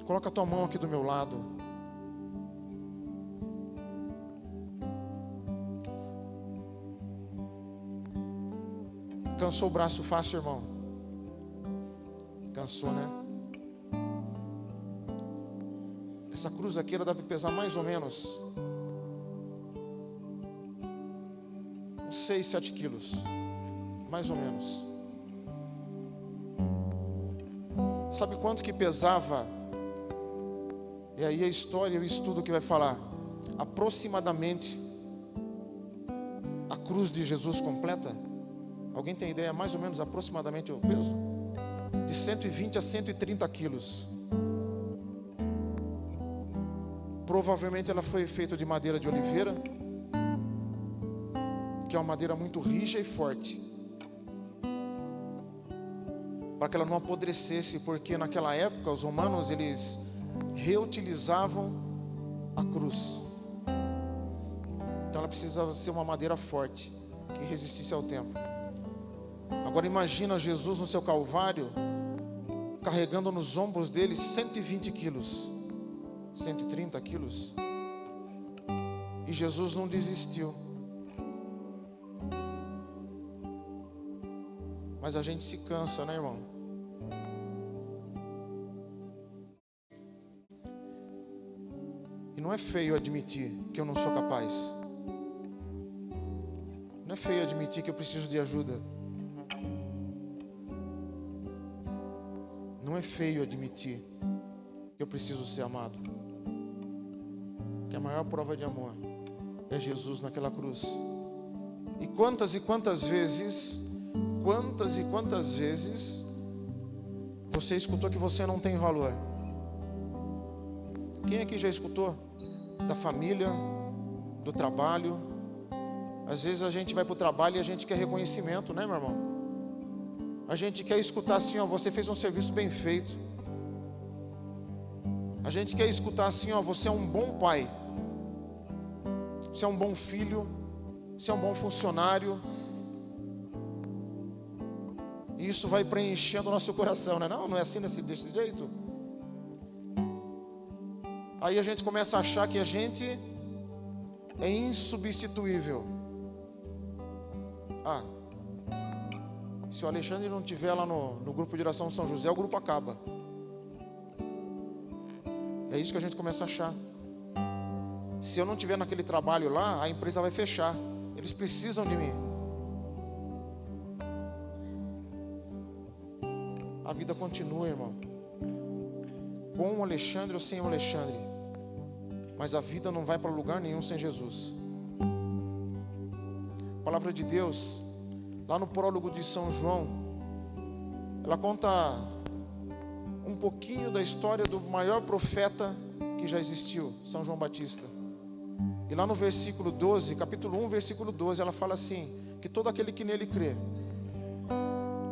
Coloca a tua mão aqui do meu lado. Cansou o braço fácil, irmão? Cansou, né? Essa cruz aqui, ela deve pesar mais ou menos uns 6, 7 quilos. Mais ou menos. Sabe quanto que pesava? E aí a história e o estudo que vai falar. Aproximadamente a cruz de Jesus completa. Alguém tem ideia mais ou menos aproximadamente o peso? De 120 a 130 quilos. Provavelmente ela foi feita de madeira de oliveira, que é uma madeira muito rija e forte, para que ela não apodrecesse, porque naquela época os romanos eles reutilizavam a cruz. Então ela precisava ser uma madeira forte, que resistisse ao tempo. Agora imagina Jesus no seu Calvário, carregando nos ombros dele 120 quilos, 130 quilos. E Jesus não desistiu. Mas a gente se cansa, né, irmão? E não é feio admitir que eu não sou capaz. Não é feio admitir que eu preciso de ajuda. Não é feio admitir que eu preciso ser amado. Que a maior prova de amor é Jesus naquela cruz. E quantas vezes você escutou que você não tem valor? Quem aqui já escutou? Da família, do trabalho. Às vezes a gente vai para o trabalho e a gente quer reconhecimento, né, meu irmão? A gente quer escutar assim, ó, você fez um serviço bem feito. A gente quer escutar assim, ó, você é um bom pai. Você é um bom filho. Você é um bom funcionário. E isso vai preenchendo o nosso coração, né? Não é assim desse jeito? Aí a gente começa a achar que a gente é insubstituível. Se o Alexandre não estiver lá no grupo de oração São José, o grupo acaba. É isso que a gente começa a achar. Se eu não estiver naquele trabalho lá, a empresa vai fechar. Eles precisam de mim. A vida continua, irmão. Com o Alexandre ou sem o Alexandre. Mas a vida não vai para lugar nenhum sem Jesus. A palavra de Deus, lá no prólogo de São João, ela conta um pouquinho da história do maior profeta que já existiu, São João Batista. E lá no versículo 12, capítulo 1, versículo 12, ela fala assim, que todo aquele que nele crê,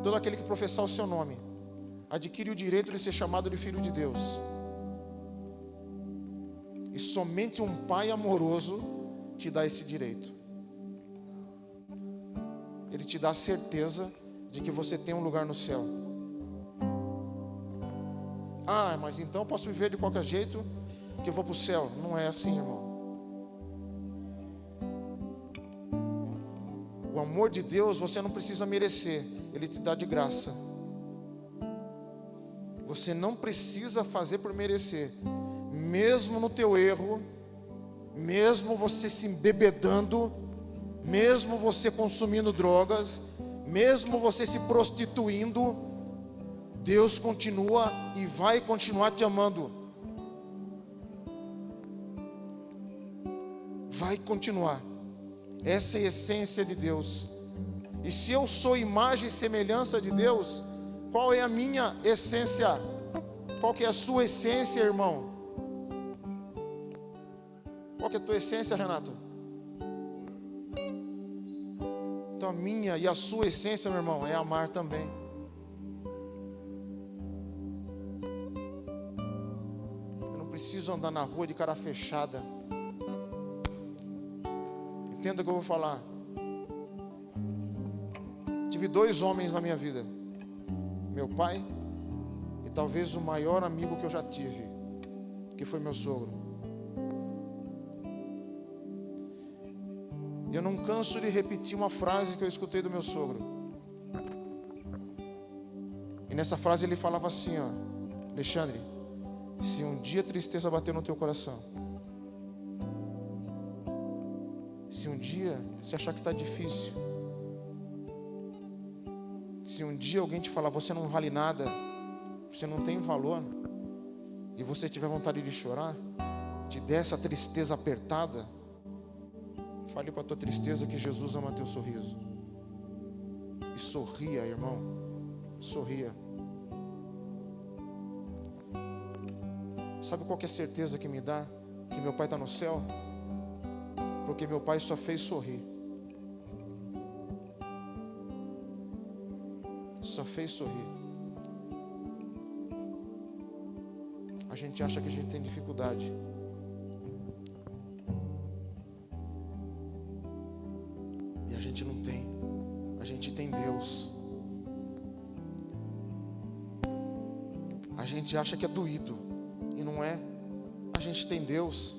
todo aquele que professar o seu nome, adquire o direito de ser chamado de filho de Deus. E somente um pai amoroso te dá esse direito. Ele te dá a certeza de que você tem um lugar no céu. Mas então eu posso viver de qualquer jeito que eu vou para o céu. Não é assim, irmão. O amor de Deus você não precisa merecer. Ele te dá de graça. Você não precisa fazer por merecer. Mesmo no teu erro, mesmo você se embebedando, mesmo você consumindo drogas, mesmo você se prostituindo, Deus continua e vai continuar te amando. Vai continuar. Essa é a essência de Deus. E se eu sou imagem e semelhança de Deus, qual é a minha essência? Qual que é a sua essência, irmão? Qual que é a tua essência, Renato? Então a minha e a sua essência, meu irmão, é amar também. Eu não preciso andar na rua de cara fechada. Entenda o que eu vou falar. Tive 2 homens na minha vida. Meu pai e talvez o maior amigo que eu já tive, que foi meu sogro. Eu não canso de repetir uma frase que eu escutei do meu sogro. E nessa frase ele falava assim, ó: Alexandre, se um dia a tristeza bater no teu coração, se um dia você achar que está difícil, se um dia alguém te falar, você não vale nada, você não tem valor, e você tiver vontade de chorar, te der essa tristeza apertada, fale para a tua tristeza que Jesus ama teu sorriso. E sorria, irmão. Sorria. Sabe qual que é a certeza que me dá? Que meu pai está no céu? Porque meu pai só fez sorrir. Só fez sorrir. A gente acha que a gente tem dificuldade. E a gente não tem. A gente tem Deus. A gente acha que é doído. E não é. A gente tem Deus.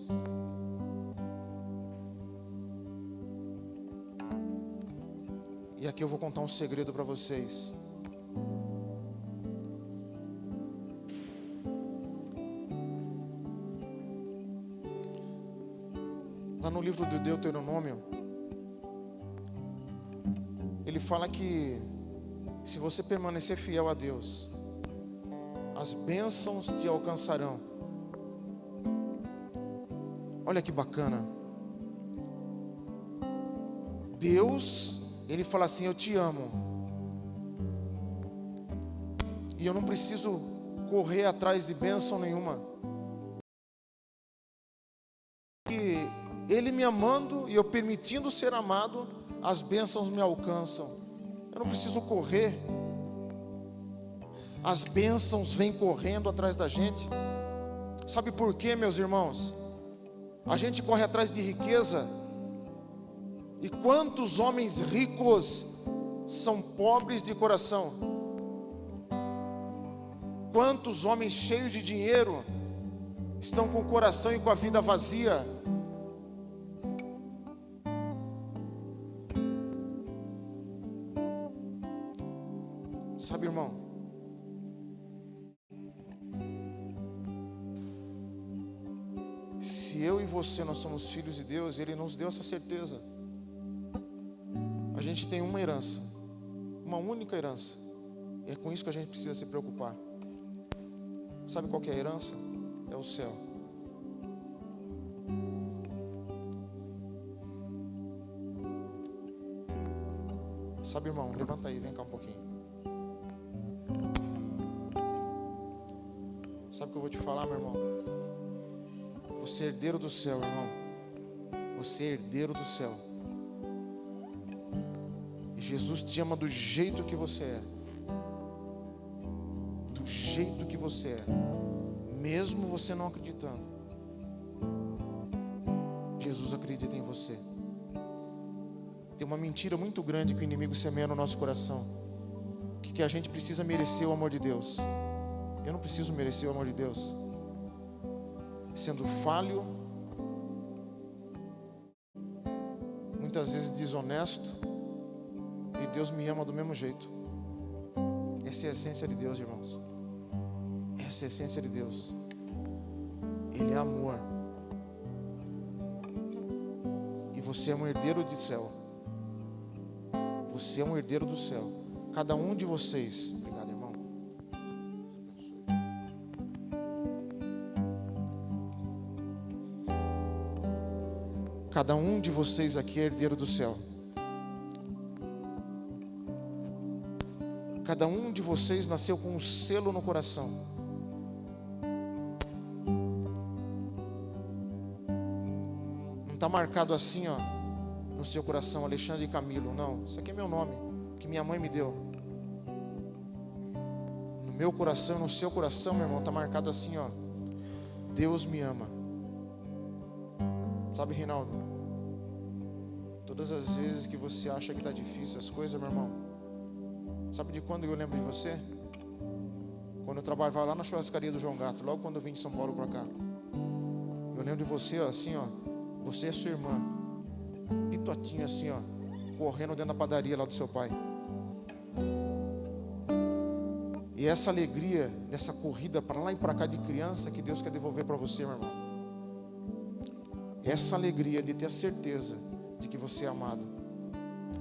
E aqui eu vou contar um segredo para vocês. livro do Deuteronômio, ele fala que se você permanecer fiel a Deus, as bênçãos te alcançarão. Olha que bacana. Deus, Ele fala assim: eu te amo, e eu não preciso correr atrás de bênção nenhuma. E Ele me amando e eu permitindo ser amado, as bênçãos me alcançam. Eu não preciso correr. As bênçãos vêm correndo atrás da gente. Sabe por quê, meus irmãos? A gente corre atrás de riqueza. E quantos homens ricos são pobres de coração? Quantos homens cheios de dinheiro estão com o coração e com a vida vazia? Sabe, irmão, se eu e você nós somos filhos de Deus, Ele nos deu essa certeza. A gente tem uma herança, uma única herança, e é com isso que a gente precisa se preocupar. Sabe qual que é a herança? É o céu. Sabe, irmão, levanta aí, vem cá um pouquinho. Sabe o que eu vou te falar, meu irmão? Você é herdeiro do céu, irmão. Você é herdeiro do céu. E Jesus te ama do jeito que você é. Do jeito que você é. Mesmo você não acreditando. Jesus acredita em você. Tem uma mentira muito grande que o inimigo semeia no nosso coração. Que a gente precisa merecer o amor de Deus. Eu não preciso merecer o amor de Deus. Sendo falho, muitas vezes desonesto, e Deus me ama do mesmo jeito. Essa é a essência de Deus, irmãos. Essa é a essência de Deus. Ele é amor. E você é um herdeiro do céu. Você é um herdeiro do céu. Cada um de vocês. Obrigado, irmão. Cada um de vocês aqui é herdeiro do céu. Cada um de vocês nasceu com um selo no coração. Não está marcado assim, ó, no seu coração, Alexandre Camilo. Não, isso aqui é meu nome, que minha mãe me deu. No meu coração, no seu coração, meu irmão, está marcado assim, ó: Deus me ama. Sabe, Reinaldo? Todas as vezes que você acha que está difícil as coisas, meu irmão, sabe de quando eu lembro de você? Quando eu trabalhava lá na churrascaria do João Gato, logo quando eu vim de São Paulo para cá. Eu lembro de você, ó, assim, ó, você e sua irmã, pitotinha assim, ó, correndo dentro da padaria lá do seu pai. E essa alegria dessa corrida para lá e para cá de criança que Deus quer devolver para você, meu irmão. Essa alegria de ter a certeza de que você é amado.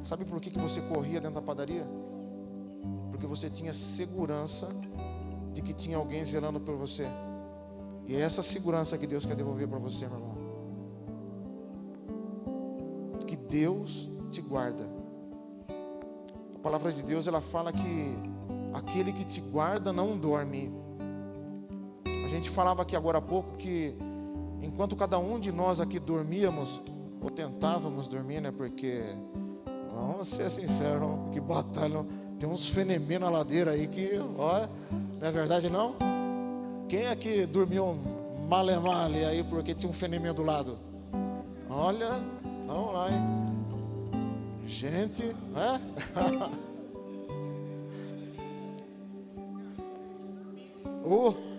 Sabe por que você corria dentro da padaria? Porque você tinha segurança de que tinha alguém zelando por você. E é essa segurança que Deus quer devolver para você, meu irmão. Que Deus te guarda. A palavra de Deus, ela fala que aquele que te guarda não dorme. A gente falava aqui agora há pouco que enquanto cada um de nós aqui dormíamos, ou tentávamos dormir, né? Porque, vamos ser sinceros, que batalha. Tem uns fenômenos na ladeira aí que, ó, não é verdade não? Quem aqui dormiu male aí porque tinha um fenômeno do lado? Olha, vamos lá, hein? Gente, né?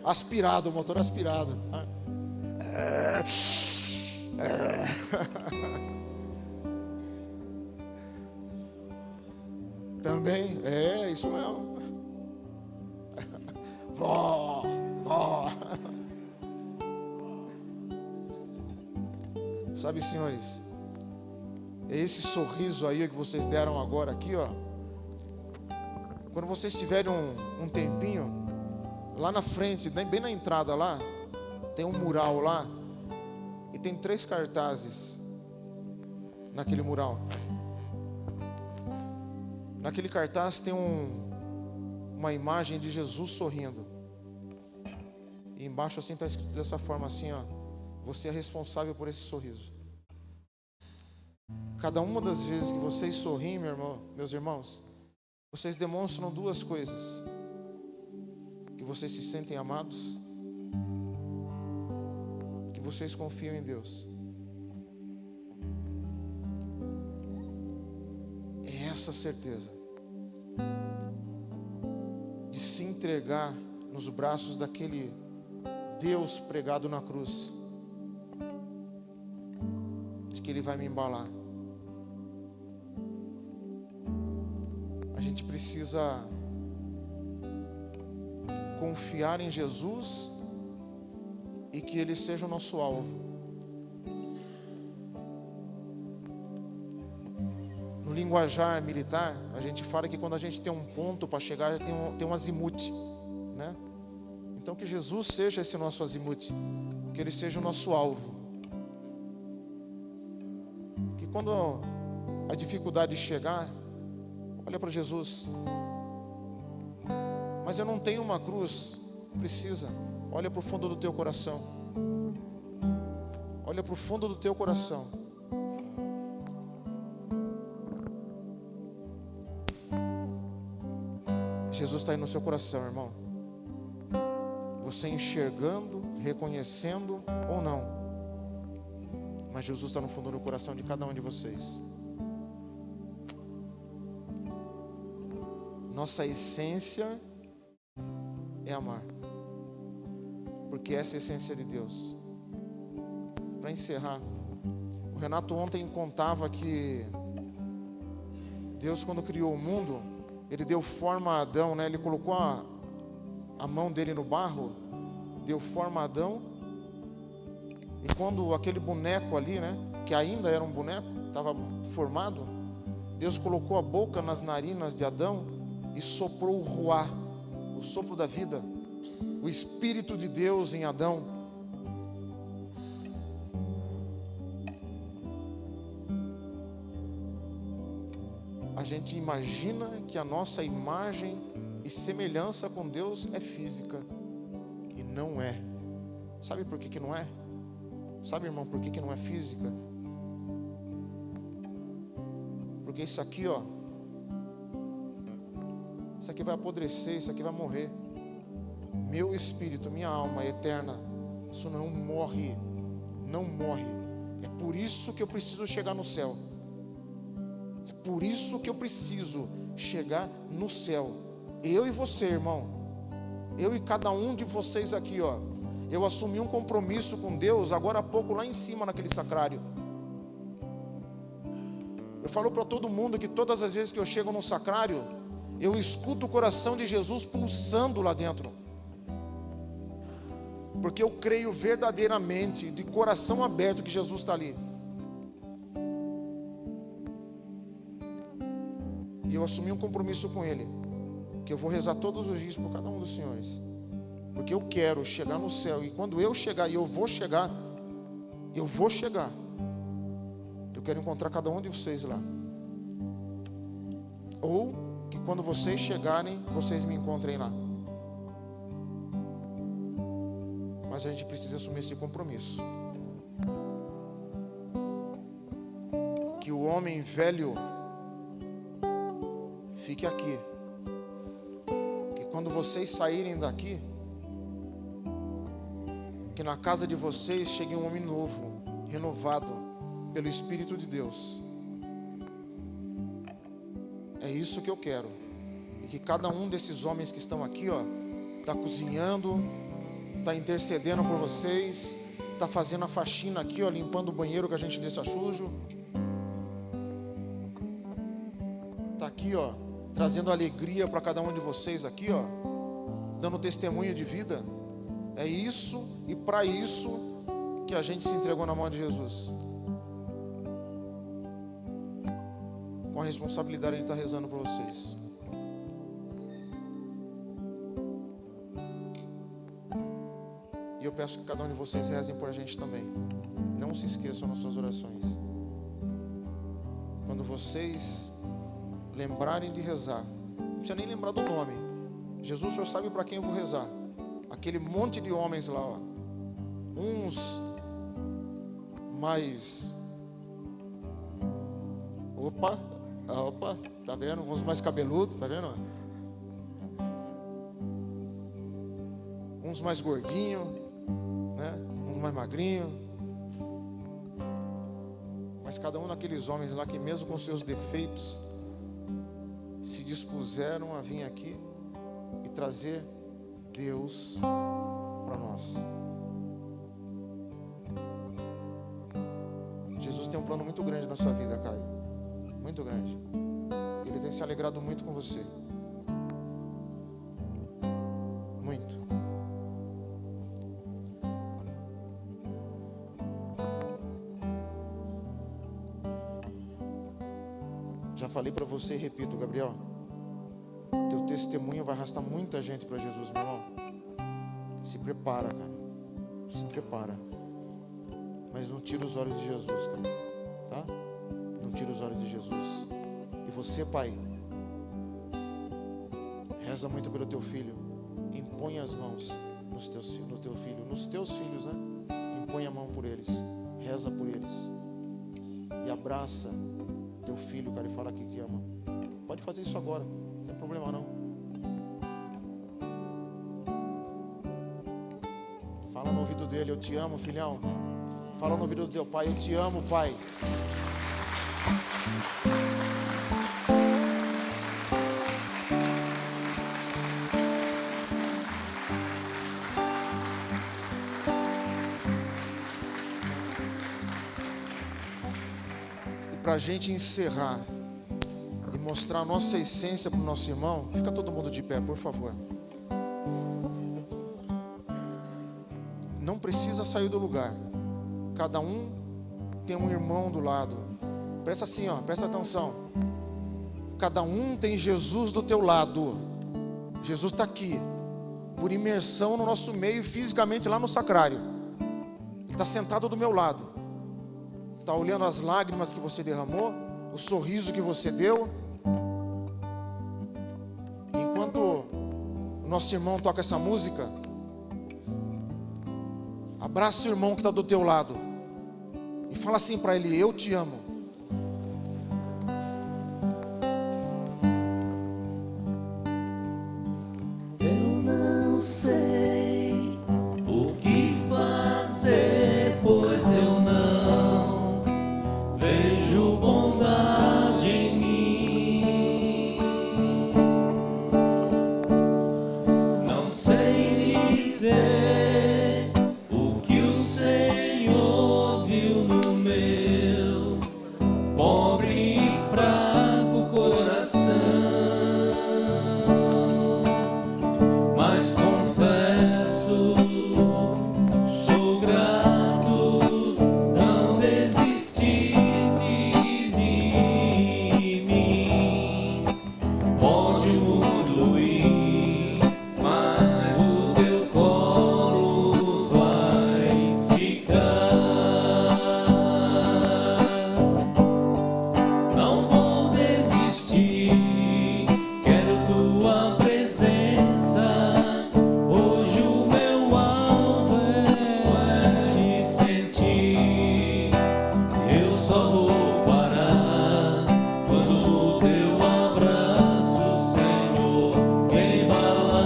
Aspirado, o motor aspirado. Também, é isso mesmo. Vó. Sabe, senhores, é esse sorriso aí que vocês deram agora aqui, ó. Quando vocês tiverem um tempinho, lá na frente, bem na entrada lá, tem um mural lá, e tem 3 cartazes naquele mural. Naquele cartaz tem uma imagem de Jesus sorrindo. E embaixo assim está escrito dessa forma assim, ó: você é responsável por esse sorriso. Cada uma das vezes que vocês sorriem, meus irmãos, vocês demonstram 2 coisas: que vocês se sentem amados, que vocês confiam em Deus. É essa certeza de se entregar nos braços daquele Deus pregado na cruz, de que Ele vai me embalar. A gente precisa confiar em Jesus e que Ele seja o nosso alvo. No linguajar militar, a gente fala que quando a gente tem um ponto para chegar, tem um azimute, né? Então que Jesus seja esse nosso azimute, que Ele seja o nosso alvo. Que quando a dificuldade chegar, olha para Jesus. Mas eu não tenho uma cruz. Precisa. Olha para o fundo do teu coração. Olha para o fundo do teu coração. Jesus está aí no seu coração, irmão. Você enxergando, reconhecendo ou não. Mas Jesus está no fundo do coração de cada um de vocês. Nossa essência é amar, porque essa é a essência de Deus. Para encerrar, o Renato ontem contava que Deus, quando criou o mundo, Ele deu forma a Adão, né? Ele colocou a mão dele no barro, deu forma a Adão, e quando aquele boneco ali, né, que ainda era um boneco, estava formado, Deus colocou a boca nas narinas de Adão e soprou o ruá, o sopro da vida, o Espírito de Deus em Adão. A gente imagina que a nossa imagem e semelhança com Deus é física, e não é. Sabe por que não é? Sabe, irmão, por que não é física? Porque isso aqui, ó, isso aqui vai apodrecer, isso aqui vai morrer. Meu espírito, minha alma é eterna. Isso não morre. Não morre. É por isso que eu preciso chegar no céu. É por isso que eu preciso chegar no céu. Eu e você, irmão. Eu e cada um de vocês aqui, ó. Eu assumi um compromisso com Deus agora há pouco lá em cima naquele sacrário. Eu falo para todo mundo que todas as vezes que eu chego no sacrário, eu escuto o coração de Jesus pulsando lá dentro. Porque eu creio verdadeiramente, de coração aberto, que Jesus está ali. E eu assumi um compromisso com Ele, que eu vou rezar todos os dias por cada um dos senhores. Porque eu quero chegar no céu. E quando eu chegar, e eu vou chegar, eu quero encontrar cada um de vocês lá. Ou que quando vocês chegarem, vocês me encontrem lá. Mas a gente precisa assumir esse compromisso. Que o homem velho fique aqui. Que quando vocês saírem daqui, que na casa de vocês chegue um homem novo, renovado pelo Espírito de Deus. É isso que eu quero. E que cada um desses homens que estão aqui, ó, está cozinhando, está intercedendo por vocês, está fazendo a faxina aqui, ó, limpando o banheiro que a gente deixa sujo. Está aqui, ó, trazendo alegria para cada um de vocês aqui, ó, dando testemunho de vida. É isso e para isso que a gente se entregou na mão de Jesus. uma responsabilidade de estar rezando por vocês. E eu peço que cada um de vocês rezem por a gente também. Não se esqueçam nas suas orações. Quando vocês lembrarem de rezar, não precisa nem lembrar do nome. Jesus, o Senhor sabe para quem eu vou rezar. Aquele monte de homens lá, ó. Uns mais... Opa, tá vendo? Uns mais cabeludos, tá vendo? Uns mais gordinhos, né? Uns mais magrinhos. Mas cada um daqueles homens lá que mesmo com seus defeitos se dispuseram a vir aqui e trazer Deus para nós. Jesus tem um plano muito grande na sua vida, Caio. Muito grande. Ele tem se alegrado muito com você. Muito. Já falei para você e repito, Gabriel. Teu testemunho vai arrastar muita gente para Jesus, meu irmão. Se prepara, cara. Se prepara. Mas não tira os olhos de Jesus, cara. Tá? Não tira os olhos de Jesus. E você, pai, reza muito pelo teu filho. Impõe as mãos no teu filho, nos teus filhos, né? Impõe a mão por eles. Reza por eles. E abraça teu filho, cara, e fala que te ama. Pode fazer isso agora, não tem problema não. Fala no ouvido dele, eu te amo, filhão. Fala no ouvido do teu pai, eu te amo, pai. Para a gente encerrar e mostrar a nossa essência para o nosso irmão, fica todo mundo de pé, por favor. Não precisa sair do lugar. Cada um tem um irmão do lado. Presta assim, ó, presta atenção. Cada um tem Jesus do teu lado. Jesus está aqui, por imersão no nosso meio, fisicamente lá no sacrário. Ele está sentado do meu lado. Está olhando as lágrimas que você derramou, o sorriso que você deu. Enquanto o nosso irmão toca essa música, abraça o irmão que está do teu lado e fala assim para ele: eu te amo. Eu não sei o que fazer, pois eu não vejo bondade em mim. Não sei dizer o que o Senhor viu no meu pobre e fraco coração, mas confesso, sou grato, não desististe de mim. Pode o mundo ir, mas o teu colo vai ficar. Não vou desistir, quero tua presença. Hoje o meu alvo é te sentir. Eu só vou parar quando o teu abraço, Senhor, me embalar.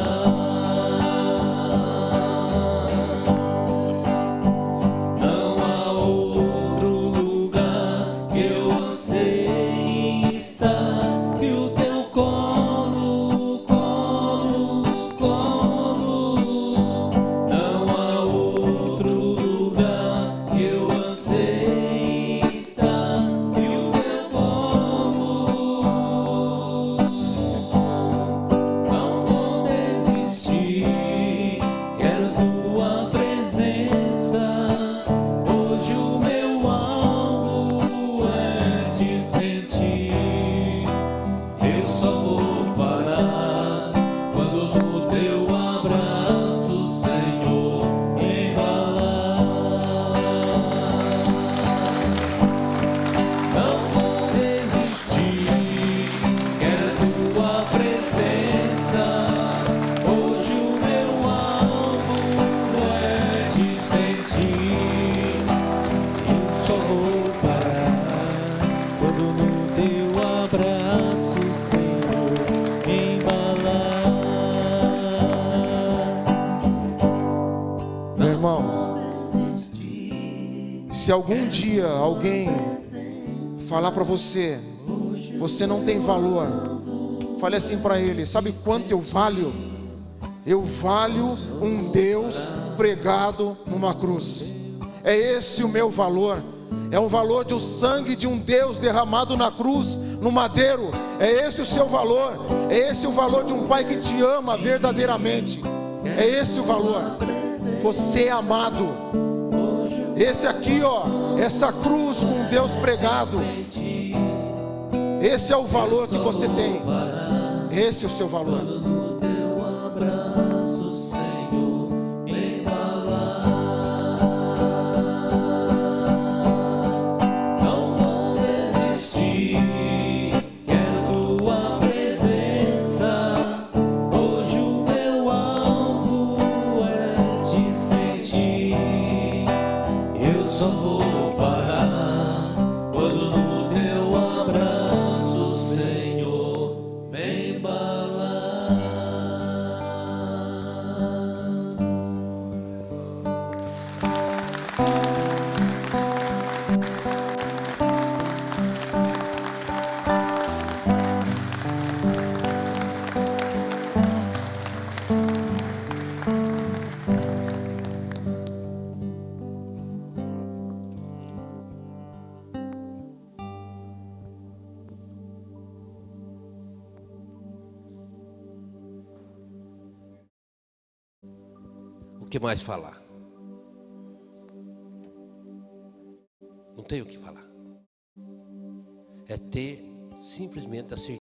Não há outro lugar que eu anseie estar que o teu colo, colo, colo. Não há outro lugar que eu anseie estar Se algum dia alguém falar para você, você não tem valor, fale assim para ele: sabe quanto eu valho? Eu valho um Deus pregado numa cruz. É esse o meu valor. É o valor de um sangue de um Deus derramado na cruz, no madeiro. É esse o seu valor. É esse o valor de um Pai que te ama verdadeiramente. É esse o valor. Você é amado. Esse aqui, ó, essa cruz com Deus pregado, esse é o valor que você tem. Esse é o seu valor. O que mais falar? Não tem o que falar. É ter simplesmente a certeza